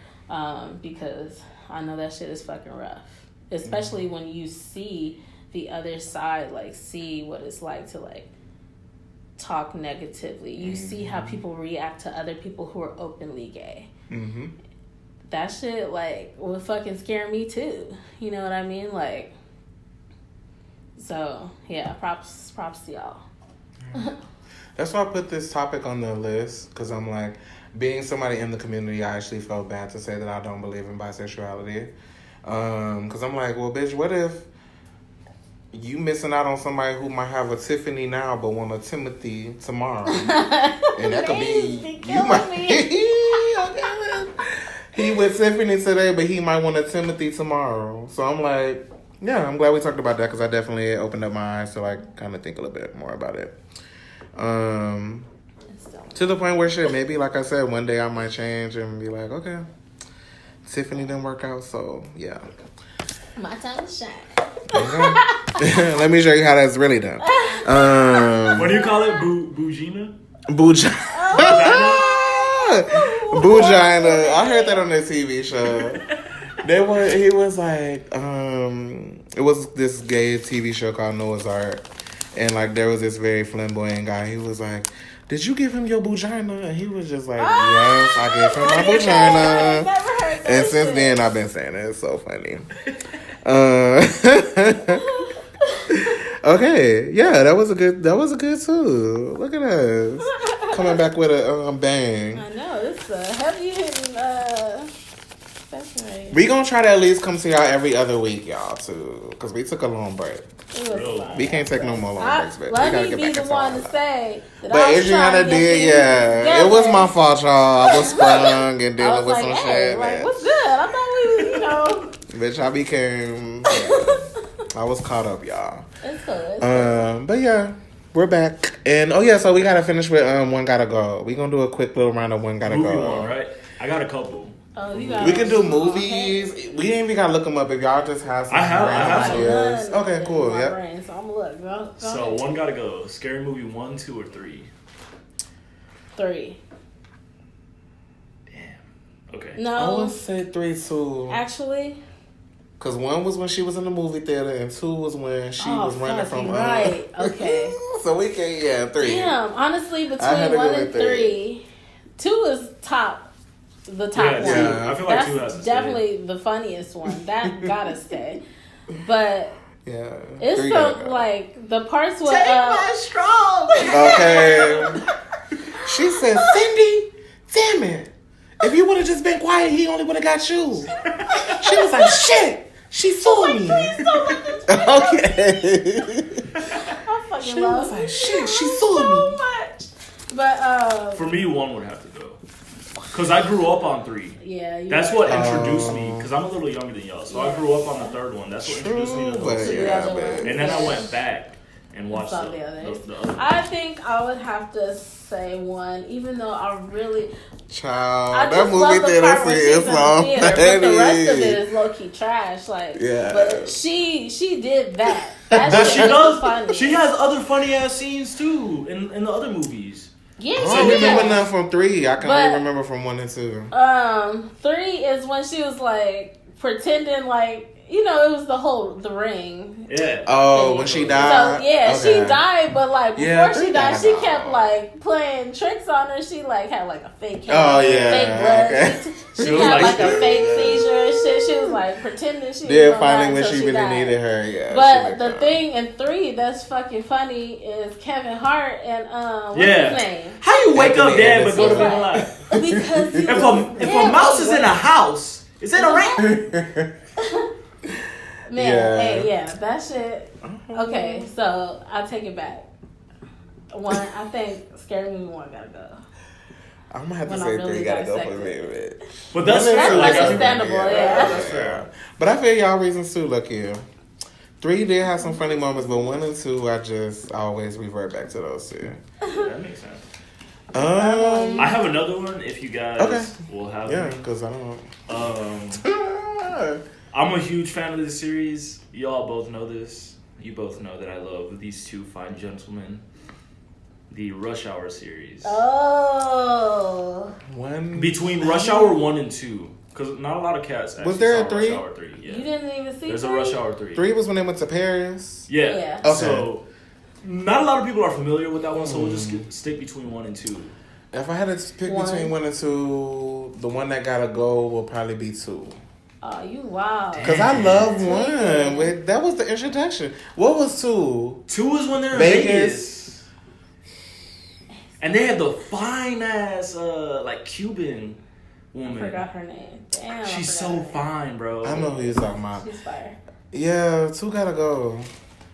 because I know that shit is fucking rough, especially when you see the other side, like see what it's like to like talk negatively. You see how people react to other people who are openly gay. That shit like would fucking scare me too. You know what I mean? Like, so yeah, props to y'all. That's why I put this topic on the list, because I'm like, being somebody in the community, I actually felt bad to say that I don't believe in bisexuality. Because I'm like, well, bitch, what if you missing out on somebody who might have a Tiffany now but want a Timothy tomorrow? And that could be you might. He with Tiffany today, but he might want a Timothy tomorrow. So I'm like, yeah, I'm glad we talked about that, because I definitely opened up my eyes to like kind of think a little bit more about it. To the point where shit, maybe like I said, one day I might change and be like, okay, Tiffany didn't work out, so yeah. My time to shine. Let me show you how that's really done. What do you call it? Boogina? Boogina. Boogina. I heard that on the TV show. He was like, it was this gay TV show called Noah's Ark, and like there was this very flamboyant guy. He was like, did you give him your vagina? And he was just like, yes, I gave him my vagina. And since then, I've been saying it. It's so funny. Okay, yeah, that was a good too. Look at us coming back with a bang. I know, it's a heavy hitting. That's right. We gonna try to at least come to y'all every other week, y'all, too, because we took a long break. We can't take no more long breaks, baby. Let me be the one to say that but Adriana did, yeah. It was my fault, y'all. I was sprung and dealing with some shit. Like, what's good? I thought we, Bitch, I became... I was caught up, y'all. It's cool. But yeah, we're back. And, so we gotta finish with One Gotta Go. We gonna do a quick little round of One Gotta Movie Go. one, right? I got a couple. We can do movies. Okay. We ain't even gotta look them up if y'all just have some. I have some. Yes. Okay, cool. Yep. Brain, so I'm gonna look. Go so ahead. One Gotta Go. Scary movie 1, 2, or 3? 3. Damn. Okay. No. I would say 3 too. Actually, Because one was when she was in the movie theater, and two was when she was running from. Right. Okay. So we can't. 3. Damn. Honestly, between 1 and 3, 2 is the top one. Yeah. I feel like That's 2 has to definitely the funniest one. That gotta stay. But Yeah. it's 3 so like the parts where Take my strong. Okay. She said, Cindy, damn it. If you would have just been quiet, he only would have got you. She was like, shit. She saw me. Okay. I fucking She love was like, shit, she saw me. much. But For me, 1 would have to go. Because I grew up on 3. yeah, That's what introduced me. Because I'm a little younger than y'all. So I grew up on the 3rd one. That's what introduced me to the whole But series. yeah, man. And then I went back and watched Saw the the others. other. I think I would have to say 1, even though I really. Child, I that just love movie the theater part when scene she's is in the on. theater, but the rest of it is low key trash. Like, Yeah. but she did that. That But shit she was does. funny. She has other funny ass scenes too in the other movies. Yeah, I she don't remember did. none from 3. I can But- only remember from 1 and 2. 3 is when she was like pretending like it was the ring. Yeah. Oh, when she died? So yeah, Okay. she died, but like before Yeah, she three died, died. she kept like playing tricks on her. She like had like a fake head, Oh, yeah, fake blood. okay. She She was had like- like a fake seizure and shit. She was like pretending she. Then was finally, gonna when die she until really died. needed her, yeah. she But went the down. thing in 3 that's fucking funny is Kevin Hart and what's Yeah. his name? How you wake up Anthony dead but go to Anderson. bed alive? Because he If was a dead mouse is away. in a house, is it a rat? Man, Yeah. hey, yeah, that shit. Okay, so I take it back. 1, I think Scary Movie 1 gotta go. I'm gonna have to When I say really 3 gotta go dissect for me. it. But that's One and fair. two, Like, that's understandable, funny, yeah. That's fair. But I feel y'all reasons too, look here. 3 did have some funny moments, but 1 and 2, I just always revert back to those 2. That makes sense. I I have another one if you guys Okay. will have yeah, me. because I don't. I'm a huge fan of this series. Y'all both know this. You both know that I love these 2 fine gentlemen. The Rush Hour series. Oh. One. Between Rush Hour 1 and 2. Because not a lot of cats actually Was there saw a 3? Rush Hour 3. Yeah. You didn't even see There's a 3? Rush Hour 3. 3 was when they went to Paris. Yeah. Yeah. Okay. So, not a lot of people are familiar with that one, so we'll just stick between 1 and 2. If I had to pick between 1 and 2, the one that gotta go will probably be 2. Oh, you wow. Because I love 1. Wait, that was the introduction. What was 2? 2 is when they're in Vegas. Vegas. And they had the fine ass, like Cuban I woman. forgot her name. Damn. I She's forgot so her name. fine, bro. I know who you're talking about. She's fire. Yeah, 2 gotta go.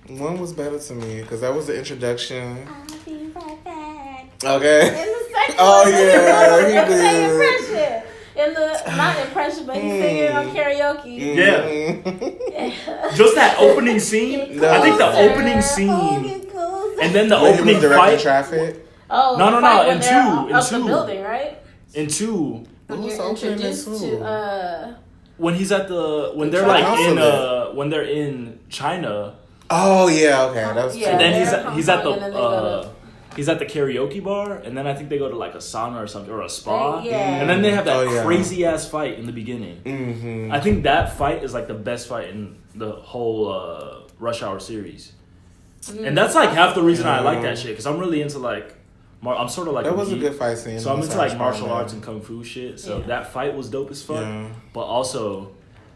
1 was better to me because that was the introduction. I'll be right back. Okay. In the second Oh, one, yeah, he he was saying did. impression. In the not impression, but he's singing on karaoke. Yeah. Just that opening scene. No. I think the Closer, opening scene. hold it closer. And then the When he opening was directing fight. traffic. Oh, No, the no, fight no, when in they're two, in up the two. building, right? In 2. What When was you're the opening in introduced 2? to When he's at when The they're like in consulate. when they're in China. Oh, yeah, okay. That was Yeah. And then they're he's at the Hong Kong, and then they go he's at the karaoke bar, and then I think they go to like a sauna or something or a spa, Yeah. and then they have that Oh, yeah. crazy ass fight in the beginning. Mm-hmm. I think that fight is like the best fight in the whole Rush Hour series, and that's like half the reason I like that shit because I'm really into like I'm sort of like That was a geek, good fight scene. so I'm into like martial Spider-Man. arts and kung fu shit. So Yeah. that fight was dope as fuck, Yeah. but also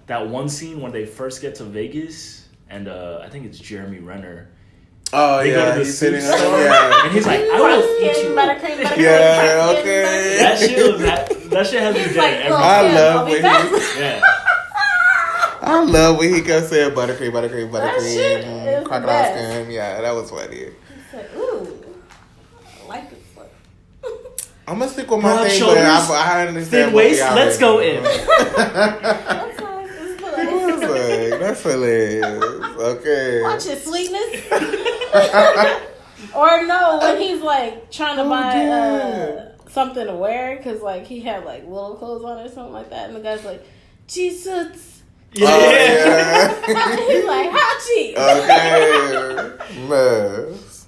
that one scene when they first get to Vegas and I think it's Jeremy Renner. Oh, They go yeah. to the He's sitting soup up store, yeah. and he's like, "I will eat you." Buttercream, buttercream, Yeah, buttercream, okay. That shit was that shit has me He's dead like, every "Well, I time. love I'll be when back." he- Yeah, I love when he kept saying buttercream, buttercream, That shit buttercream, is the crocodile best. skin. Yeah, that was funny. He's like, ooh, I like this one. I'm gonna stick with my Broad thing, shoulders, but I understand. thin what waist. y'all Let's is go doing. in. What size is That's this? like, that's hilarious. Okay. Watch it, sweetness. Or no, when he's like trying to buy yeah. something to wear because like he had like little clothes on or something like that, and the guy's like, Jesus. Yeah, Oh, yeah. He's like, Hachi. Okay. Mess.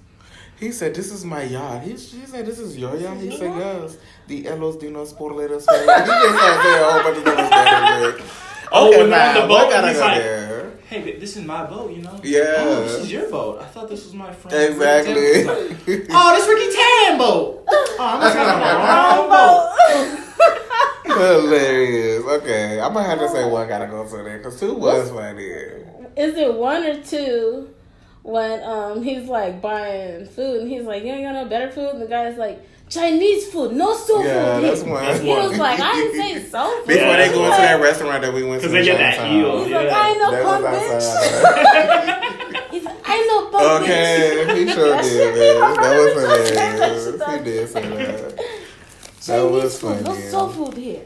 He said, "This is my yacht." He said, "This is your yacht." He said, "Yes." The Elos Dinos por Leros. He just started saying a whole bunch of different things. Okay, when they're on the boat, what and gotta he's go like, there? "Hey, babe, this is my boat, you know? Yeah. Oh, this is your boat. I thought this was my friend. Exactly. Ricky Tan." Like, oh, this Ricky Tan boat. Oh, I'm on the wrong boat. Hilarious. Okay, I'm gonna have to say one gotta go to there because 2 was funny. Is it 1 or 2 when he's like buying food and he's like, you ain't got no better food? And the guy's like, Chinese food, no soul food. Yeah, that's one. He was like, I didn't say soul food. Before they go into that restaurant that we went to. Because they get that heel. He's like, I ain't no That punk was bitch. outside. He's like, I ain't no punk bitch. Okay, he sure That did, shit- man. I That was remember just saying that hilarious. shit, though. He did say that. That Chinese was food, no funny. soul food here.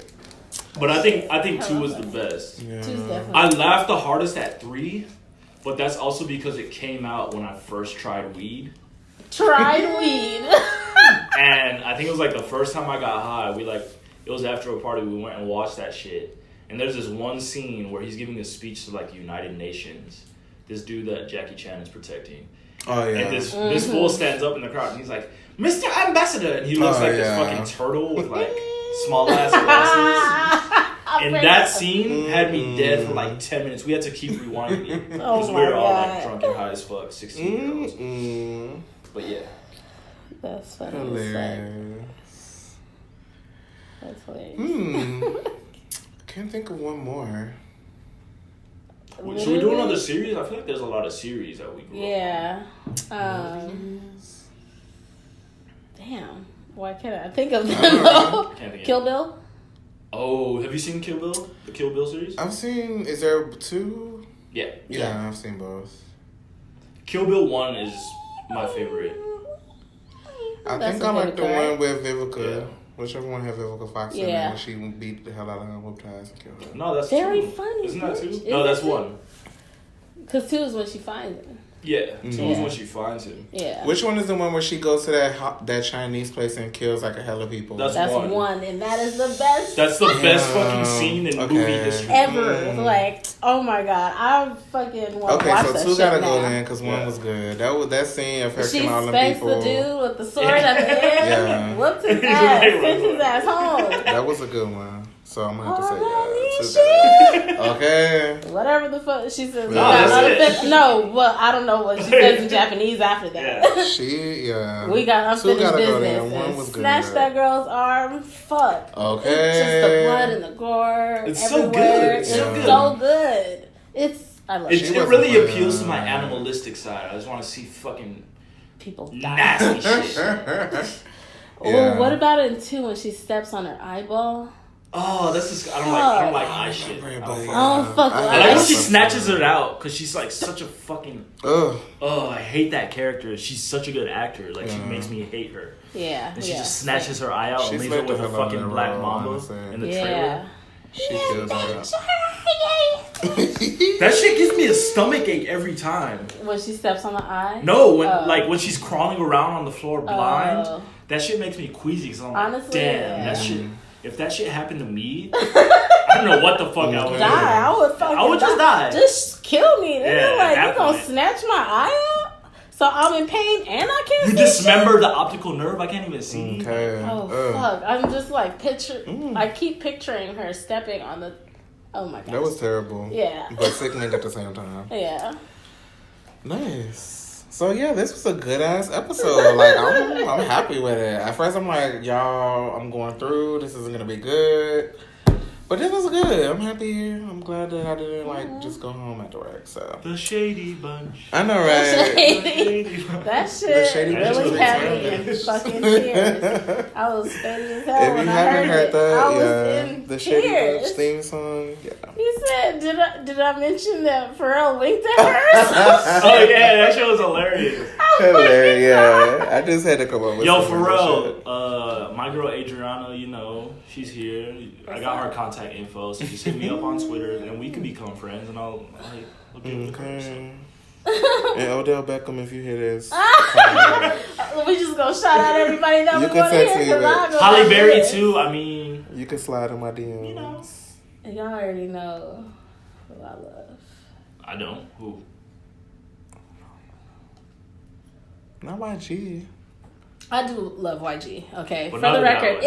But I think 2 was the best. Yeah. 2's definitely. I laughed the hardest at 3, but that's also because it came out when I first tried weed. Tried weed. And I think it was like the first time I got high. It was after a party. We went and watched that shit. And there's this one scene where he's giving a speech to like the United Nations. This dude that Jackie Chan is protecting. Oh, yeah. And this fool stands up in the crowd and he's like, Mr. Ambassador. And he looks like this fucking turtle with like small ass glasses. And that scene had me dead for like 10 minutes. We had to keep rewinding it. Because we were all like drunk and high as fuck, 16-year-olds. But yeah. That's funny. Hilarious. That's hilarious. Can't think of one more. Should we do another series? I feel like there's a lot of series that we grew up Yeah. Damn. Why can't I think of them though? Kill Bill? Oh, have you seen Kill Bill? The Kill Bill series? I've seen, is there 2? Yeah. Yeah, I've seen both. Kill Bill 1 is my favorite. I think I like the one with Vivica. Whichever one had Vivica Fox in it, and she beat the hell out of her, whooped her ass, and killed her. No, that's very 2. funny. Isn't that 2? Is No, that's it 1. Because 2 is when she finds him. Yeah, 2 is when she finds him. Yeah. Which one is the one where she goes to that Chinese place and kills like a hell of people? That's 1, and that is the best. That's the best fucking scene in movie history ever. Like, oh my god, I fucking want to watch that so 2 shit gotta now. go then because 1 was good. That scene affecting all the She people. spanks the dude with the sword at the end. Yeah. Whooped his ass, sent his ass home. That was a good one. So I'm gonna have to say Shit. Okay. Whatever the fuck she says. No, that's No, well, I don't know what she says in Japanese after that. Yeah. We got unfinished gotta go business. there. 1 And was good. snatched that girl's arm. Fuck. Okay. It's just the blood and the gore. It's everywhere. so good. It's so good. I love it. It really appeals to my animalistic side. I just want to see fucking people die. nasty shit. Oh, what about it in 2 when she steps on her eyeball? Oh, that's just, I don't like eye shit. I like when she snatches it out because she's like such a fucking. I hate that character. She's such a good actor. Like she makes me hate her. Yeah. And she just snatches her eye out and leaves her with a fucking black mamba in the trailer. She kills her. That shit gives me a stomach ache every time. When she steps on the eye? No, when she's crawling around on the floor blind, that shit makes me queasy because I'm like, honestly, damn, that shit. If that shit happened to me, I don't know what the fuck I would do. I would just die. Just kill me. Yeah, like, you gonna snatch my eye out? So I'm in pain and I can't see. You dismember the optical nerve. I can't even see. Okay. Oh fuck! I'm just like I keep picturing her stepping on the. Oh my god. That was terrible. Yeah. But sickening at the same time. Yeah. Nice. So yeah, this was a good ass episode. Like I'm happy with it. At first I'm like, y'all, I'm going through. This isn't gonna be good. But this was good. I'm happy. I'm glad that I didn't just go home after work. So the Shady Bunch. I know, right? That shit really had me in fucking tears. I was steady as hell when I heard that, I was in the tears. Shady Bunch theme song. Yeah. He said, "Did I mention that Pharrell winked at her?" Oh yeah, that shit was hilarious. Hilarious. Yeah, I just had to come up with. Yo, Pharrell, my girl Adriana, she's here. I got her contact info, so just hit me up on Twitter and we can become friends and I'll give you a conversation. And Odell Beckham, if you hear this, we just gonna shout out everybody that we want to hear. Holly Berry too. I mean, you can slide in my DMs. Y'all already know who I love. I don't. Who? Not YG. I do love YG. Okay, But for the record,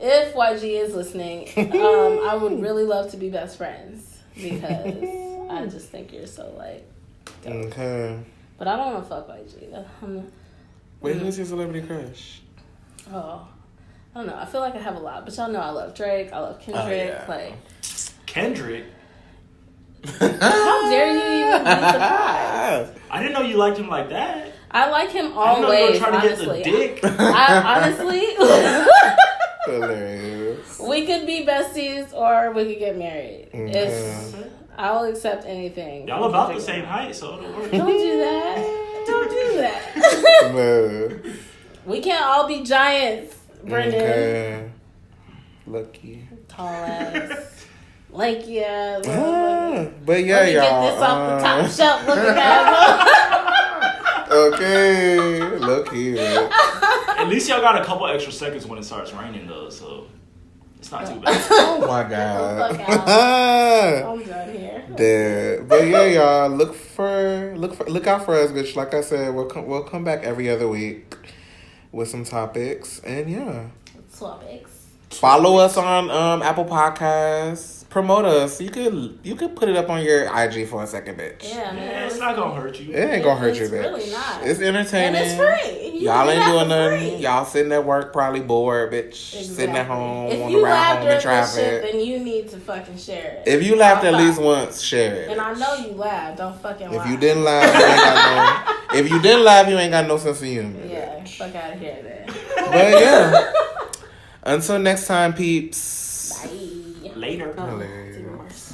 if YG is listening, I would really love to be best friends because I just think you're so like. Dope. Okay. But I don't want to fuck YG. Wait, who's your celebrity crush? Oh, I don't know. I feel like I have a lot, but y'all know I love Drake. I love Kendrick. Like Kendrick. How dare you even be surprised? I didn't know you liked him like that. I like him I didn't know you were always. trying Honestly, to get the dick. Hilarious. We could be besties or we could get married. I'll accept anything. Y'all about the same height, so it'll work. Don't do that. Don't do that. No. We can't all be giants, Brendan. Okay. Lucky. Tall ass. Lanky ass. But yeah, Let me y'all. get this off the top shelf looking at Okay. Look here. At least y'all got a couple extra seconds when it starts raining, though, so it's not too bad. Oh my God. Fuck out. I'm done here. Dead. But yeah, y'all look out for us, bitch. Like I said, we'll come back every other week with some topics, and yeah. Topics. Follow us on Apple Podcasts. Promote us. You could put it up on your IG for a second, bitch. Yeah, man. Yeah, it's not gonna hurt you. It ain't gonna hurt you, It's bitch. really not. It's entertaining. And it's free. Y'all ain't doing nothing. Y'all sitting at work, probably bored, bitch. Exactly. Sitting at home If on you the ride laughed home in during this traffic. shit, then you need to fucking share it. If you laughed at High least five. once, share it. And I know you laughed. Don't fucking lie. If you didn't laugh, you ain't got no. If you didn't laugh, you ain't got no sense of humor. Yeah, bitch. fuck out of here then. But yeah. Until next time, peeps. Bye. Later. Oh, Hilarious. it's even worse.